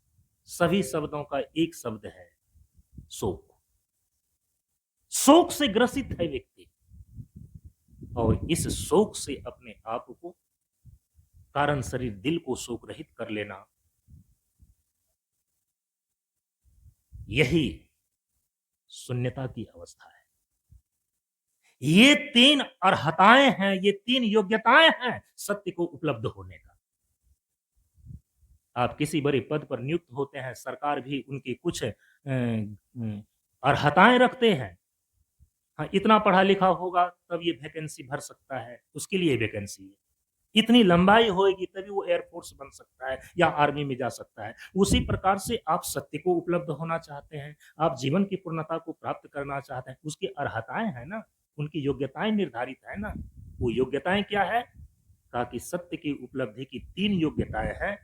सभी शब्दों का एक शब्द है शोक। शोक से ग्रसित है व्यक्ति और इस शोक से अपने आप को, कारण शरीर दिल को शोक रहित कर लेना, यही शून्यता की अवस्था है। ये 3 अर्हताएं हैं, ये 3 योग्यताएं हैं सत्य को उपलब्ध होने का। आप किसी बड़े पद पर नियुक्त होते हैं, सरकार भी उनकी कुछ अर्हताएं रखते हैं। हाँ, इतना पढ़ा लिखा होगा तब ये वैकेंसी भर सकता है, उसके लिए वैकेंसी है। इतनी लंबाई होगी तभी वो एयरफोर्स बन सकता है या आर्मी में जा सकता है। उसी प्रकार से आप सत्य को उपलब्ध होना चाहते हैं, आप जीवन की पूर्णता को प्राप्त करना चाहते हैं, उसकी अर्हताएं हैं ना, उनकी योग्यताएं निर्धारित है ना। वो योग्यताएं क्या है? कहा कि सत्य की उपलब्धि की 3 योग्यताएं हैं,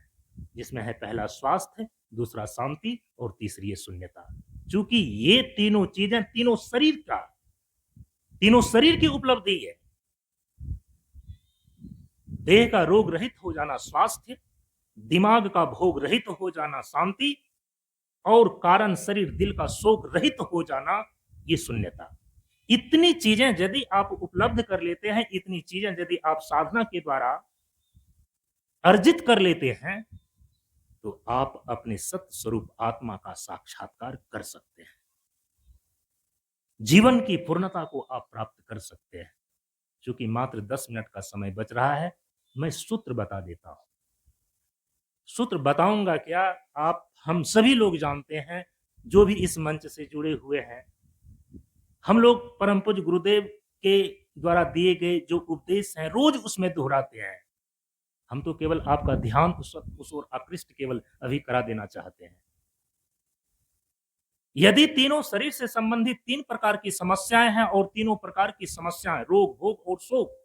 जिसमें है पहला स्वास्थ्य, दूसरा शांति और तीसरी है शून्यता। चूंकि ये तीनों चीजें तीनों शरीर की उपलब्धि है। देह का रोग रहित हो जाना स्वास्थ्य, दिमाग का भोग रहित हो जाना शांति और कारण शरीर दिल का शोक रहित हो जाना ये शून्यता। इतनी चीजें यदि आप उपलब्ध कर लेते हैं, इतनी चीजें यदि आप साधना के द्वारा अर्जित कर लेते हैं, तो आप अपने सत्य स्वरूप आत्मा का साक्षात्कार कर सकते हैं, जीवन की पूर्णता को आप प्राप्त कर सकते हैं। चूंकि मात्र 10 मिनट का समय बच रहा है, मैं सूत्र बता देता हूं। सूत्र बताऊंगा क्या, आप हम सभी लोग जानते हैं, जो भी इस मंच से जुड़े हुए हैं। हम लोग परम पूज्य गुरुदेव के द्वारा दिए गए जो उपदेश हैं, रोज उसमें दोहराते हैं। हम तो केवल आपका ध्यान उस ओर आकृष्ट केवल अभी करा देना चाहते हैं। यदि तीनों शरीर से संबंधित 3 प्रकार की समस्याएं हैं और तीनों प्रकार की समस्याएं रोग, भोग और शोक,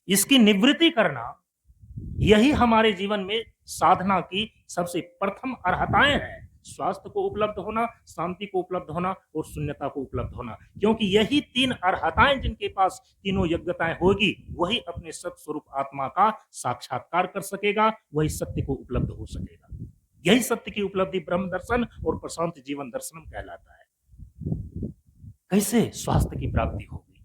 इसकी निवृत्ति करना, यही हमारे जीवन में साधना की सबसे प्रथम अर्हताएं हैं। स्वास्थ्य को उपलब्ध होना, शांति को उपलब्ध होना और शून्यता को उपलब्ध होना। क्योंकि यही 3 अर्हताएं जिनके पास तीनों योग्यताएं होगी, वही अपने सत्य स्वरूप आत्मा का साक्षात्कार कर सकेगा, वही सत्य को उपलब्ध हो सकेगा। यही सत्य की उपलब्धि ब्रह्म दर्शन और प्रशांत जीवन दर्शनम कहलाता है। कैसे स्वास्थ्य की प्राप्ति होगी?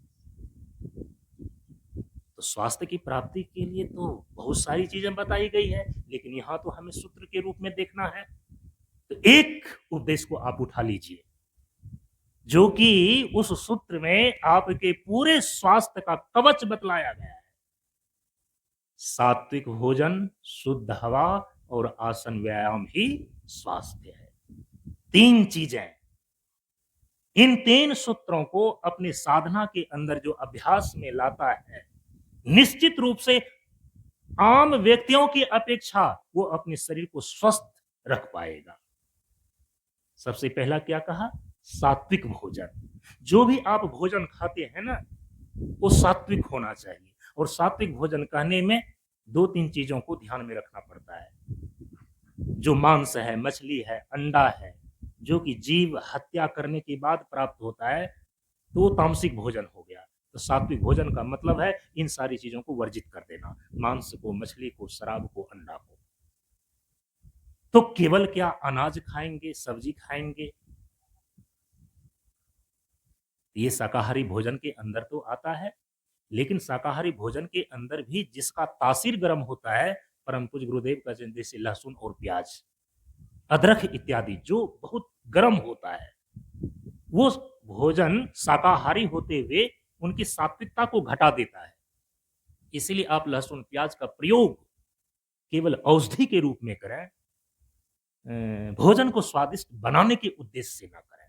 तो स्वास्थ्य की प्राप्ति के लिए तो बहुत सारी चीजें बताई गई है, लेकिन यहां तो हमें सूत्र के रूप में देखना है। तो एक उपदेश को आप उठा लीजिए, जो कि उस सूत्र में आपके पूरे स्वास्थ्य का कवच बतलाया गया है। सात्विक भोजन, शुद्ध हवा और आसन व्यायाम ही स्वास्थ्य है। 3 चीजें। इन 3 सूत्रों को अपनी साधना के अंदर जो अभ्यास में लाता है, निश्चित रूप से आम व्यक्तियों की अपेक्षा वो अपने शरीर को स्वस्थ रख पाएगा। सबसे पहला क्या कहा? सात्विक भोजन। जो भी आप भोजन खाते हैं ना, वो सात्विक होना चाहिए। और सात्विक भोजन कहने में 2-3 चीजों को ध्यान में रखना पड़ता है। जो मांस है, मछली है, अंडा है, जो कि जीव हत्या करने के बाद प्राप्त होता है, तो तामसिक भोजन हो गया। तो सात्विक भोजन का मतलब है इन सारी चीजों को वर्जित कर देना, मांस को, मछली को, शराब को, अंडा को। तो केवल क्या अनाज खाएंगे, सब्जी खाएंगे, ये शाकाहारी भोजन के अंदर तो आता है। लेकिन शाकाहारी भोजन के अंदर भी जिसका तासीर गर्म होता है, परम पूज्य गुरुदेव का जैसे लहसुन और प्याज, अदरक इत्यादि जो बहुत गर्म होता है, वो भोजन शाकाहारी होते हुए उनकी सात्विकता को घटा देता है। इसीलिए आप लहसुन प्याज का प्रयोग केवल औषधि के रूप में करें, भोजन को स्वादिष्ट बनाने के उद्देश्य से ना करें।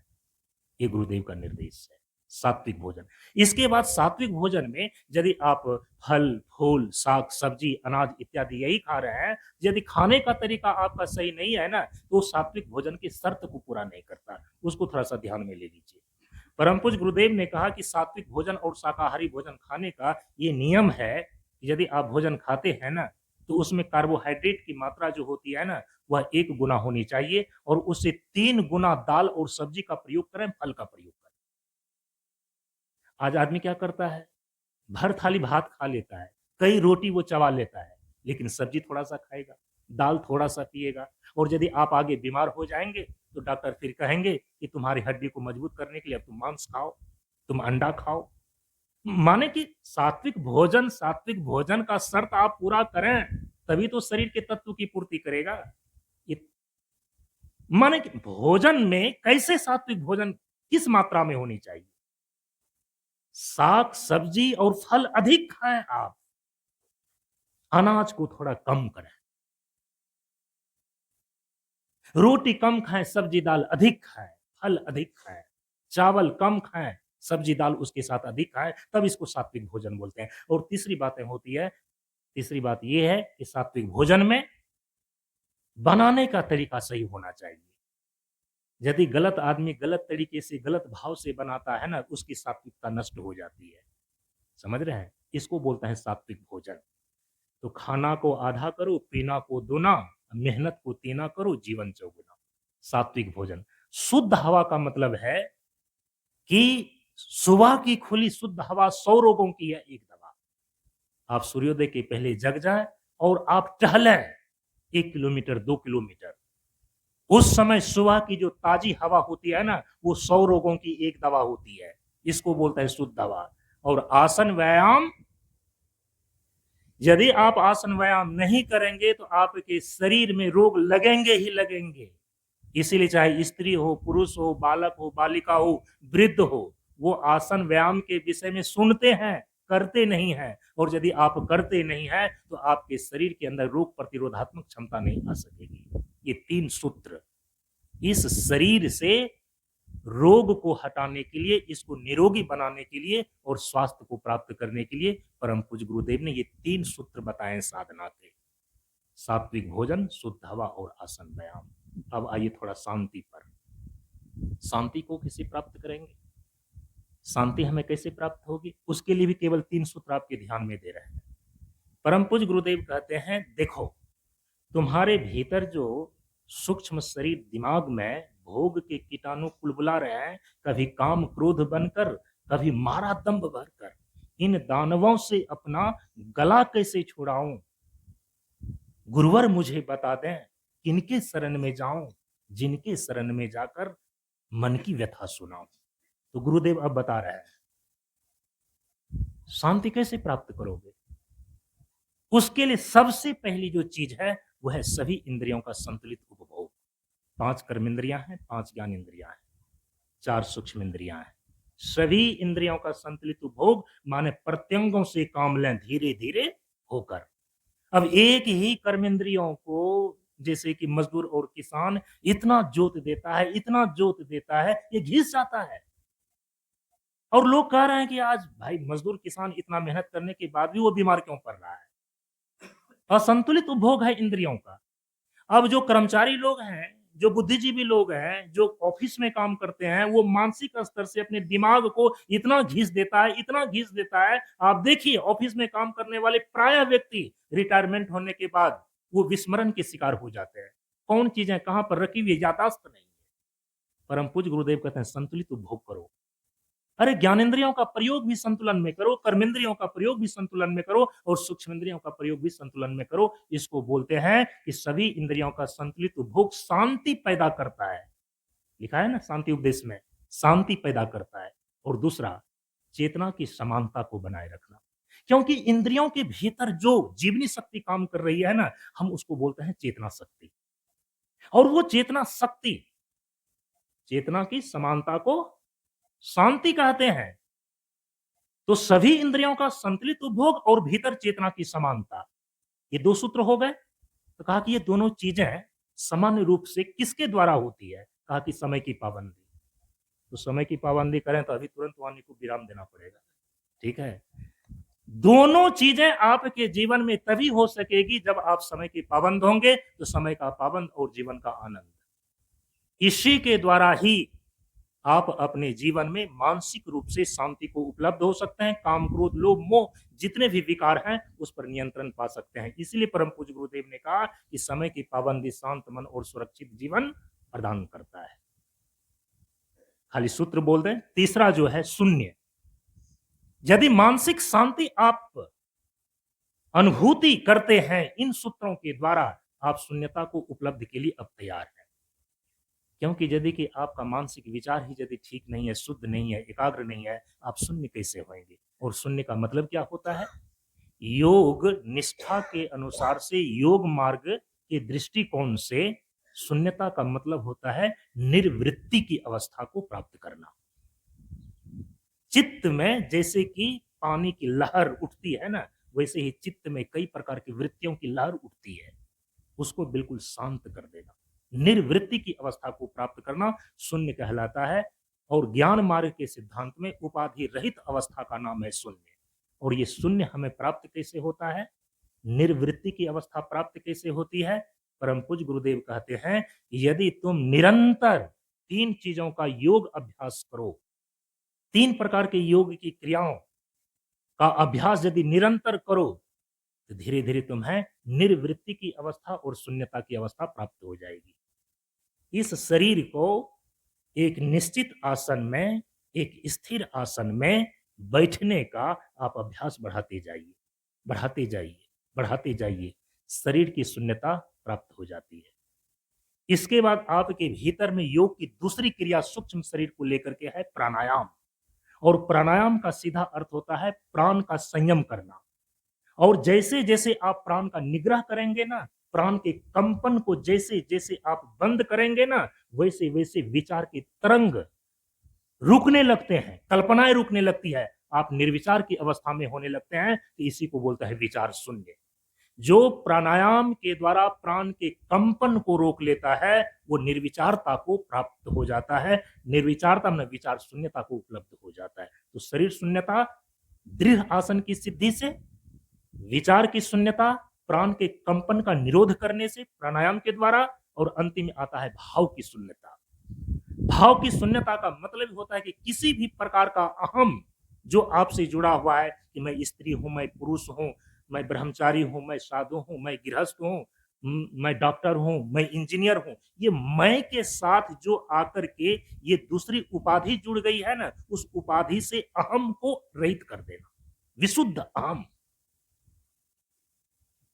ये गुरुदेव का निर्देश है, सात्विक भोजन। इसके बाद सात्विक भोजन में यदि आप फल, फूल, साग, सब्जी, अनाज इत्यादि यही खा रहे हैं, यदि खाने का तरीका आपका सही नहीं है ना, तो सात्विक भोजन की शर्त को पूरा नहीं करता। उसको थोड़ा सा ध्यान में ले लीजिए। परम पूज्य गुरुदेव ने कहा कि सात्विक भोजन और शाकाहारी भोजन खाने का ये नियम है कि यदि आप भोजन खाते हैं ना, तो उसमें कार्बोहाइड्रेट की मात्रा जो होती है ना, वह 1 गुना होनी चाहिए, और उससे 3 गुना दाल और सब्जी का प्रयोग करें, फल का प्रयोग करें। आज आदमी क्या करता है? भर थाली भात खा लेता है, कई रोटी वो चबा लेता है, लेकिन सब्जी थोड़ा सा खाएगा, दाल थोड़ा सा पिएगा। और यदि आप आगे बीमार हो जाएंगे तो डॉक्टर फिर कहेंगे कि तुम्हारी हड्डी को मजबूत करने के लिए अब तुम मांस खाओ, तुम अंडा खाओ। माने कि सात्विक भोजन का शर्त आप पूरा करें, तभी तो शरीर के तत्व की पूर्ति करेगा। माने कि भोजन में कैसे सात्विक भोजन किस मात्रा में होनी चाहिए? साग, सब्जी और फल अधिक खाएं आप, अनाज को थोड़ा कम करें। रोटी कम खाएं, सब्जी दाल अधिक खाएं, फल अधिक खाएं। चावल कम खाएं, सब्जी दाल उसके साथ अधिक खाएं, तब इसको सात्विक भोजन बोलते हैं। और तीसरी बात यह है कि सात्विक भोजन में बनाने का तरीका सही होना चाहिए। यदि गलत आदमी गलत तरीके से, गलत भाव से बनाता है ना, उसकी सात्विकता नष्ट हो जाती है। समझ रहे हैं? इसको बोलते हैं सात्विक भोजन। तो खाना को आधा करो, पीना को दूना, मेहनत को तीना करो, जीवन चौगुना। सात्विक भोजन। शुद्ध हवा का मतलब है कि सुबह की खुली शुद्ध हवा 100 रोगों की है एक दवा। आप सूर्योदय के पहले जग जाएं और आप टहलें 1 किलोमीटर, 2 किलोमीटर। उस समय सुबह की जो ताजी हवा होती है ना, वो 100 रोगों की एक दवा होती है। इसको बोलते हैं शुद्ध हवा। और आसन व्यायाम, यदि आप आसन व्यायाम नहीं करेंगे तो आपके शरीर में रोग लगेंगे ही लगेंगे। इसीलिए चाहे स्त्री हो, पुरुष हो, बालक हो, बालिका हो, वृद्ध हो, वो आसन व्यायाम के विषय में सुनते हैं, करते नहीं हैं। और यदि आप करते नहीं हैं तो आपके शरीर के अंदर रोग प्रतिरोधात्मक क्षमता नहीं आ सकेगी। ये 3 सूत्र इस शरीर से रोग को हटाने के लिए, इसको निरोगी बनाने के लिए और स्वास्थ्य को प्राप्त करने के लिए परम पूज्य गुरुदेव ने ये 3 सूत्र बताए साधना के। सात्विक भोजन, शुद्ध हवा और आसन व्यायाम। अब आइए थोड़ा शांति पर। शांति को कैसे प्राप्त करेंगे? शांति हमें कैसे प्राप्त होगी? उसके लिए भी केवल 3 सूत्र आपके ध्यान में दे रहे हैं। परम पूज्य गुरुदेव कहते हैं, देखो तुम्हारे भीतर जो सूक्ष्म शरीर दिमाग में भोग के कीटाणु कुलबुला रहे हैं, कभी काम क्रोध बनकर, कभी मारा दंभ भरकर, इन दानवों से अपना गला कैसे छुड़ाऊं? गुरुवर मुझे बता दें। किनके शरण में जाऊं, जिनके शरण में जाकर मन की व्यथा सुनाऊं। तो गुरुदेव अब बता रहे हैं शांति कैसे प्राप्त करोगे। उसके लिए सबसे पहली जो चीज है वो है सभी इंद्रियों का संतुलित उपभोग। 5 कर्मेंद्रियां हैं, 5 ज्ञान इंद्रियां हैं, 4 सूक्ष्म इंद्रियां हैं। सभी इंद्रियों का संतुलित उपभोग माने प्रत्यंगों से काम लें धीरे धीरे होकर। अब एक ही कर्मेंद्रियों को जैसे कि मजदूर और किसान इतना जोत देता है, इतना जोत देता है, ये घिस जाता है। और लोग कह रहे हैं कि आज भाई मजदूर किसान इतना मेहनत करने के बाद भी वो बीमार क्यों पड़ रहा है। असंतुलित उपभोग है इंद्रियों का। अब जो कर्मचारी लोग हैं, जो बुद्धिजीवी लोग हैं, जो ऑफिस में काम करते हैं, वो मानसिक स्तर से अपने दिमाग को इतना घिस देता है, इतना घिस देता है। आप देखिए ऑफिस में काम करने वाले प्राय व्यक्ति रिटायरमेंट होने के बाद वो विस्मरण के शिकार हो जाते हैं। कौन चीजें कहां पर रखी हुई यादाश्त नहीं है। परम पूज्य गुरुदेव कहते हैं संतुलित उपभोग करो। अरे ज्ञानेंद्रियों का प्रयोग भी संतुलन में करो, कर्मेंद्रियों का प्रयोग भी संतुलन में करो और सूक्ष्म इंद्रियों का प्रयोग भी संतुलन में करो। इसको बोलते हैं कि सभी इंद्रियों का संतुलित उपभोग शांति पैदा करता है। लिखा है ना शांति उपदेश में, शांति पैदा करता है। और दूसरा चेतना की समानता को बनाए रखना, क्योंकि इंद्रियों के भीतर जो जीवनी शक्ति काम कर रही है ना, हम उसको बोलते हैं चेतना शक्ति। और वो चेतना शक्ति चेतना की समानता को शांति कहते हैं। तो सभी इंद्रियों का संतुलित उपभोग और भीतर चेतना की समानता, ये 2 सूत्र हो गए। तो कहा कि ये दोनों चीजें सामान्य रूप से किसके द्वारा होती है। कहा कि समय की पाबंदी। तो समय की पाबंदी करें तो अभी तुरंत वाणी को विराम देना पड़ेगा, ठीक है। दोनों चीजें आपके जीवन में तभी हो सकेगी जब आप समय की पाबंद होंगे। तो समय का पाबंद और जीवन का आनंद, इसी के द्वारा ही आप अपने जीवन में मानसिक रूप से शांति को उपलब्ध हो सकते हैं। काम क्रोध लोभ मोह जितने भी विकार हैं उस पर नियंत्रण पा सकते हैं। इसलिए परम पूज्य गुरुदेव ने कहा कि समय की पाबंदी शांत मन और सुरक्षित जीवन प्रदान करता है। खाली सूत्र बोल दें। तीसरा जो है शून्य। यदि मानसिक शांति आप अनुभूति करते हैं इन सूत्रों के द्वारा, आप शून्यता को उपलब्धि के लिए अब तैयार हैं। क्योंकि यदि कि आपका मानसिक विचार ही यदि ठीक नहीं है, शुद्ध नहीं है, एकाग्र नहीं है, आप शून्य कैसे होंगे। और शून्य का मतलब क्या होता है। योग निष्ठा के अनुसार से, योग मार्ग के दृष्टिकोण से शून्यता का मतलब होता है निर्वृत्ति की अवस्था को प्राप्त करना। चित्त में जैसे कि पानी की लहर उठती है ना, वैसे ही चित्त में कई प्रकार की वृत्तियों की लहर उठती है, उसको बिल्कुल शांत कर देना, निर्वृत्ति की अवस्था को प्राप्त करना शून्य कहलाता है। और ज्ञान मार्ग के सिद्धांत में उपाधि रहित अवस्था का नाम है शून्य। और ये शून्य हमें प्राप्त कैसे होता है, निर्वृत्ति की अवस्था प्राप्त कैसे होती है। परम पूज्य गुरुदेव कहते हैं यदि तुम निरंतर 3 चीजों का योग अभ्यास करो, 3 प्रकार के योग की क्रियाओं का अभ्यास यदि निरंतर करो, तो धीरे धीरे तुम्हें निर्वृत्ति की अवस्था और शून्यता की अवस्था प्राप्त हो जाएगी। इस शरीर को एक निश्चित आसन में, एक स्थिर आसन में बैठने का आप अभ्यास बढ़ाते जाइए, बढ़ाते जाइए, बढ़ाते जाइए। शरीर की शून्यता प्राप्त हो जाती है। इसके बाद आपके भीतर में योग की दूसरी क्रिया सूक्ष्म शरीर को लेकर के है प्राणायाम। और प्राणायाम का सीधा अर्थ होता है प्राण का संयम करना। और जैसे जैसे आप प्राण का निग्रह करेंगे ना, प्राण के कंपन को जैसे जैसे आप बंद करेंगे ना, वैसे वैसे विचार की तरंग रुकने लगते हैं, कल्पनाएं रुकने लगती है, आप निर्विचार की अवस्था में होने लगते हैं। तो इसी को बोलता है विचार शून्य। जो प्राणायाम के द्वारा प्राण के कंपन को रोक लेता है वो निर्विचारता को प्राप्त हो जाता है। निर्विचारता में विचार शून्यता को उपलब्ध हो जाता है। तो शरीर शून्यता दृढ़ आसन की सिद्धि से, विचार की शून्यता प्राण के कंपन का निरोध करने से प्राणायाम के द्वारा, और अंतिम में आता है भाव की शून्यता। भाव की शून्यता का मतलब होता है कि किसी भी प्रकार का अहम जो आपसे जुड़ा हुआ है कि मैं स्त्री हूं, मैं पुरुष हूं, मैं ब्रह्मचारी हूं, मैं साधु हूं, मैं गृहस्थ हूं, मैं डॉक्टर हूं, मैं इंजीनियर हूं, ये मैं के साथ जो आकर के ये दूसरी उपाधि जुड़ गई है ना, उस उपाधि से अहम को रहित कर देना, विशुद्ध अहम,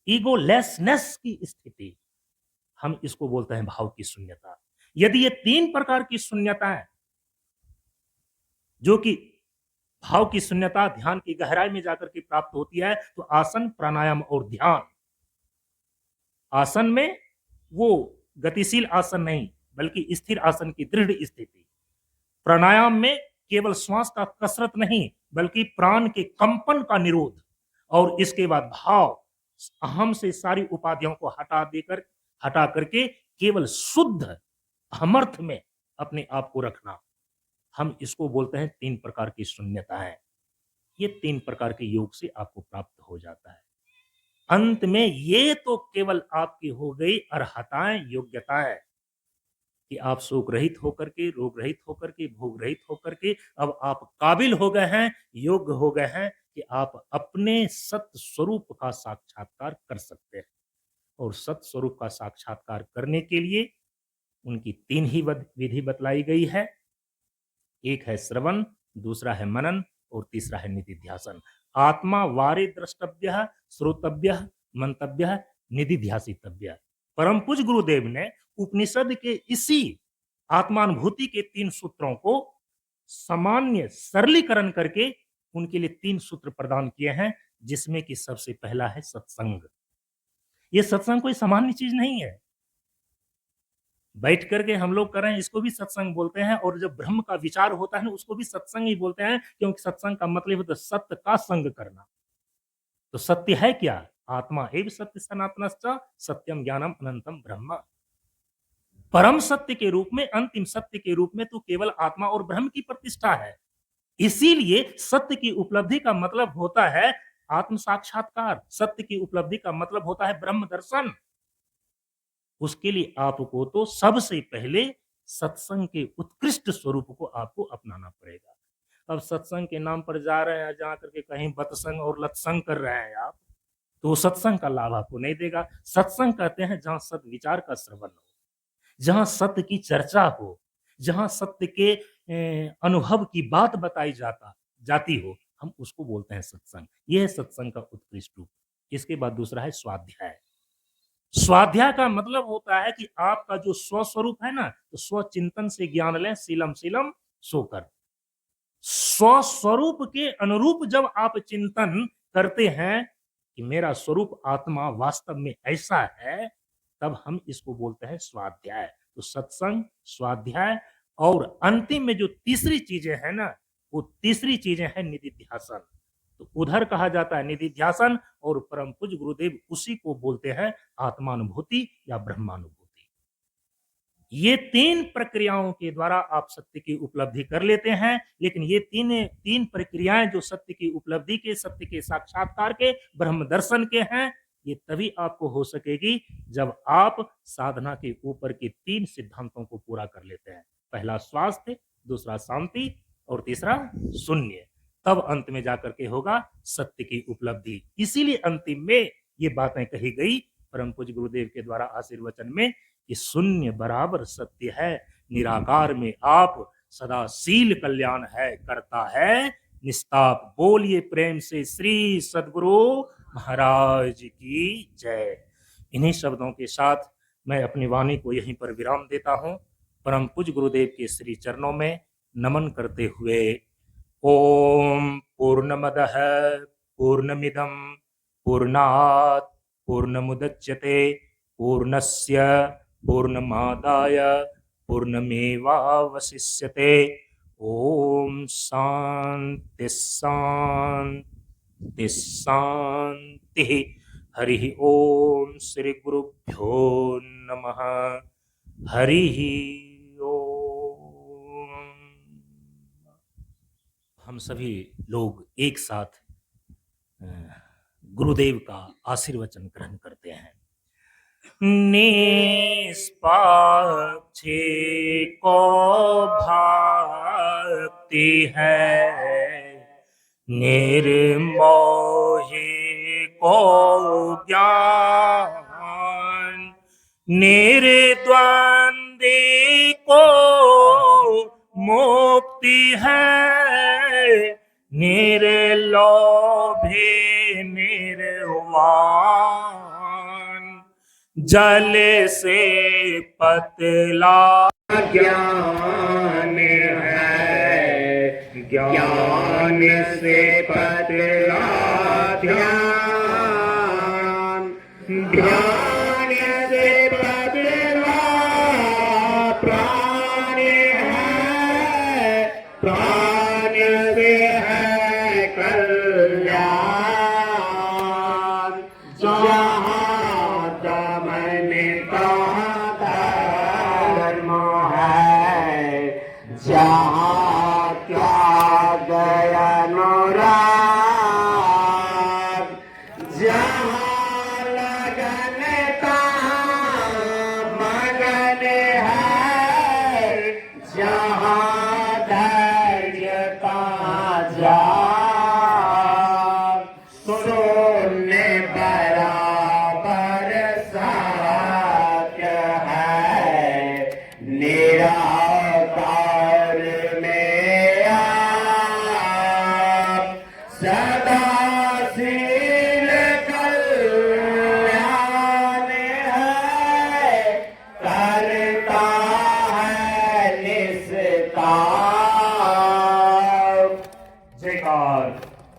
ईगोलेसनेस की स्थिति। हम इसको बोलते हैं भाव की शून्यता। यदि ये 3 प्रकार की शून्यताएं, जो कि भाव की शून्यता ध्यान की गहराई में जाकर के प्राप्त होती है, तो आसन, प्राणायाम और ध्यान। आसन में वो गतिशील आसन नहीं, बल्कि स्थिर आसन की दृढ़ स्थिति। प्राणायाम में केवल श्वास का कसरत नहीं, बल्कि प्राण के कंपन का निरोध। और इसके बाद भाव, अहम से सारी उपाधियों को हटा करके केवल शुद्ध अहमर्थ में अपने आप को रखना। हम इसको बोलते हैं 3 प्रकार की शून्यताएं। ये 3 प्रकार के योग से आपको प्राप्त हो जाता है। अंत में ये तो केवल आपकी हो गई अर्हताएं, योग्यताएं, कि आप शोक रहित होकर के, रोग रहित होकर के, भोग रहित होकर के अब आप काबिल हो गए हैं, योग्य हो गए हैं कि आप अपने सत्य स्वरूप का साक्षात्कार कर सकते हैं। और सत्य स्वरूप का साक्षात्कार करने के लिए उनकी 3 ही विधि बतलाई गई है। एक है श्रवण, दूसरा है मनन और तीसरा है निधिध्यासन। आत्मा वारे द्रष्टव्य, श्रोतव्य, मंतव्य, निधिध्यासितव्य। परम पूज्य गुरुदेव ने उपनिषद के इसी आत्मानुभूति के 3 सूत्रों को सामान्य सरलीकरण करके उनके लिए 3 सूत्र प्रदान किए हैं, जिसमें कि सबसे पहला है सत्संग। ये सत्संग कोई सामान्य चीज नहीं है। बैठ करके हम लोग कर रहे हैं, इसको भी सत्संग बोलते हैं। और जब ब्रह्म का विचार होता है ना, उसको भी सत्संग ही बोलते हैं, क्योंकि सत्संग का मतलब होता है सत्य का संग करना। तो सत्य है क्या? आत्मा एव सत्य सनातनश्च सत्यम ज्ञानम अनंतम ब्रह्म। परम सत्य के रूप में, अंतिम सत्य के रूप में तो केवल आत्मा और ब्रह्म की प्रतिष्ठा है। इसीलिए सत्य की उपलब्धि का मतलब होता है आत्म साक्षात्कार। सत्य की उपलब्धि का मतलब होता है ब्रह्म दर्शन। उसके लिए आपको तो सबसे पहले सत्संग के उत्कृष्ट स्वरूप को आपको अपनाना पड़ेगा। अब सत्संग के नाम पर जा रहे हैं, जा करके कहीं बतसंग और लत्संग कर रहे हैं आप, तो सत्संग का लाभ आपको नहीं देगा। सत्संग कहते हैं जहां सत्य विचार का श्रवण हो, जहां सत्य की चर्चा हो, जहां सत्य के अनुभव की बात बताई जाती हो, हम उसको बोलते हैं सत्संग। यह है सत्संग का उत्कृष्ट रूप। इसके बाद दूसरा है स्वाध्याय। स्वाध्याय का मतलब होता है कि आपका जो स्वस्वरूप है ना, तो स्वचिंतन से ज्ञान लें, शीलम शीलम सोकर। स्वस्वरूप के अनुरूप जब आप चिंतन करते हैं कि मेरा स्वरूप आत्मा वास्तव में ऐसा है, तब हम इसको बोलते हैं स्वाध्याय। तो सत्संग, स्वाध्याय और अंतिम में जो तीसरी चीजें हैं ना, वो तीसरी चीजें हैं निधिध्यासन। तो उधर कहा जाता है निधिध्यासन, और परम पूज्य गुरुदेव उसी को बोलते हैं आत्मानुभूति या ब्रह्मानुभूति। ये 3 प्रक्रियाओं के द्वारा आप सत्य की उपलब्धि कर लेते हैं। लेकिन ये तीन प्रक्रियाएं जो सत्य की उपलब्धि के, सत्य के साक्षात्कार के, ब्रह्म दर्शन के हैं, ये तभी आपको हो सकेगी जब आप साधना के ऊपर के 3 सिद्धांतों को पूरा कर लेते हैं। पहला स्वास्थ्य, दूसरा शांति और तीसरा शून्य। तब अंत में जाकर के होगा सत्य की उपलब्धि। इसीलिए अंतिम में ये बातें कही गई परम पूज्य गुरुदेव के द्वारा आशीर्वचन में कि शून्य बराबर सत्य है, निराकार में आप सदा शील कल्याण है, करता है निस्ताप। बोलिए प्रेम से श्री सद्गुरु महाराज की जय। इन्हीं शब्दों के साथ मैं अपनी वाणी को यहीं पर विराम देता हूं, परम पूज्य गुरुदेव के श्री चरणों में नमन करते हुए। ओम पूर्णमदः पूर्णमिदं पूर्णात् पूर्णमुदच्यते पूर्णस्य पूर्णमादाय पूर्णमेवावशिष्यते। ओम शांति शांति शांति। हरि ओम श्री गुरुभ्यो नमः। हरि ओम। हम सभी लोग एक साथ गुरुदेव का आशीर्वचन ग्रहण करते हैं। निष्पाक्षिको भक्ति है, निर्मोही को ज्ञान, निर्द्वंदी को मुक्ति है, निर्लोभी निर्वाण, जल से पतला ज्ञान है, ज्ञान से पतला ध्यान, ध्यान से पतला प्राण है, प्राण से है कल्याण। जहाँ दमन तहाँ धर्म है, जहाँ त्याग अनुराग, जहाँ लगन तहाँ मगन है, जहाँ धैर्य तहाँ जाग। शून्य बराबर सत्य है, निराकार में आप सदाशील कल्याण है, करता है निस्तार। जयकार।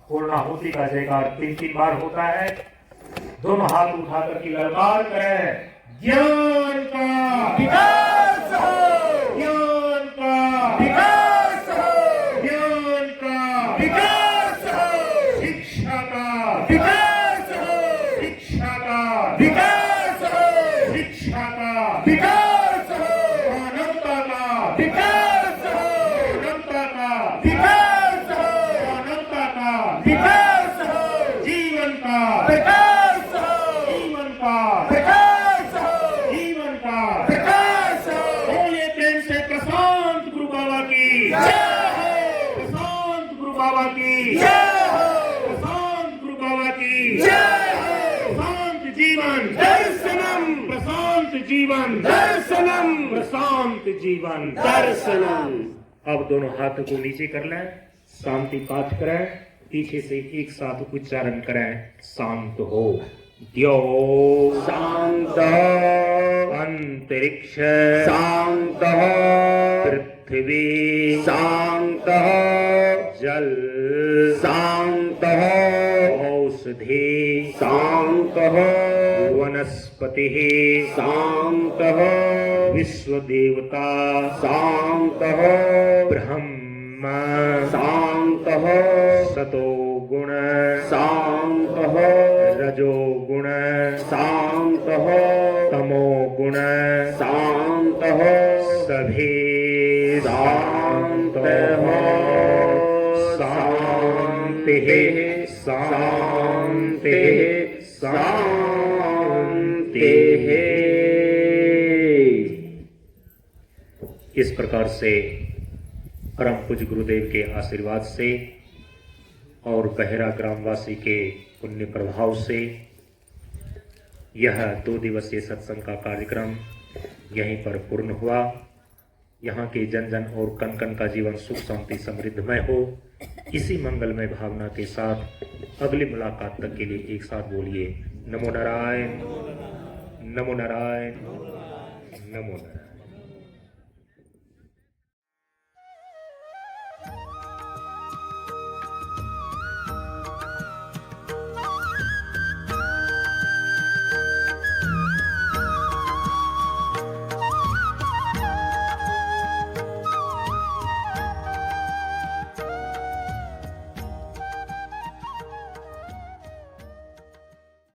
पूर्णाहुति का जयकार 3-3 बार होता है। दोनों हाथ उठाकर की ललकार करें। ज्ञान का विकास हो, ज्ञान का विकास हो, ज्ञान का विकास हो, शिक्षा का विकास हो, शिक्षा का विकास हो, शिक्षा का विकास हो, मानवता का विकास हो, मानवता का विकास हो, मानवता का विकास हो, जीवन का विकास हो, जीवन का विकास हो, जीवन का विकास हो। बोलिए प्रेम से प्रशांत गुरु बाबा की जय हो, प्रशांत गुरु बाबा की जय हो, प्रशांत गुरु बाबा की जय हो। प्रशांत जीवन दर्शनम, प्रशांत जीवन दर्शनम, प्रशांत जीवन दर्शनम। अब दोनों हाथों को नीचे कर लें, शांति पाठ करें, पीछे से एक साथ उच्चारण करें। शांत हो। द्यो शांत, अंतरिक्ष शांत, पृथ्वी शांत, जल शांत, औषधि शांत, वनस्पति शांत, विश्व देवता शांत, ब्रह्म शांत, सतो गुण शांत, रजो गुण शांत, तमो गुण शांत, सभी शांत हो। शांति शांति शांति। इस प्रकार से परम पूज्य गुरुदेव के आशीर्वाद से और बहेरा ग्रामवासी के पुण्य प्रभाव से यह 2 दिवसीय सत्संग का कार्यक्रम यहीं पर पूर्ण हुआ। यहाँ के जन जन और कण कण का जीवन सुख शांति समृद्धमय हो, इसी मंगलमय भावना के साथ अगली मुलाकात तक के लिए एक साथ बोलिए नमो नारायण, नमो नारायण, नमो नारायण।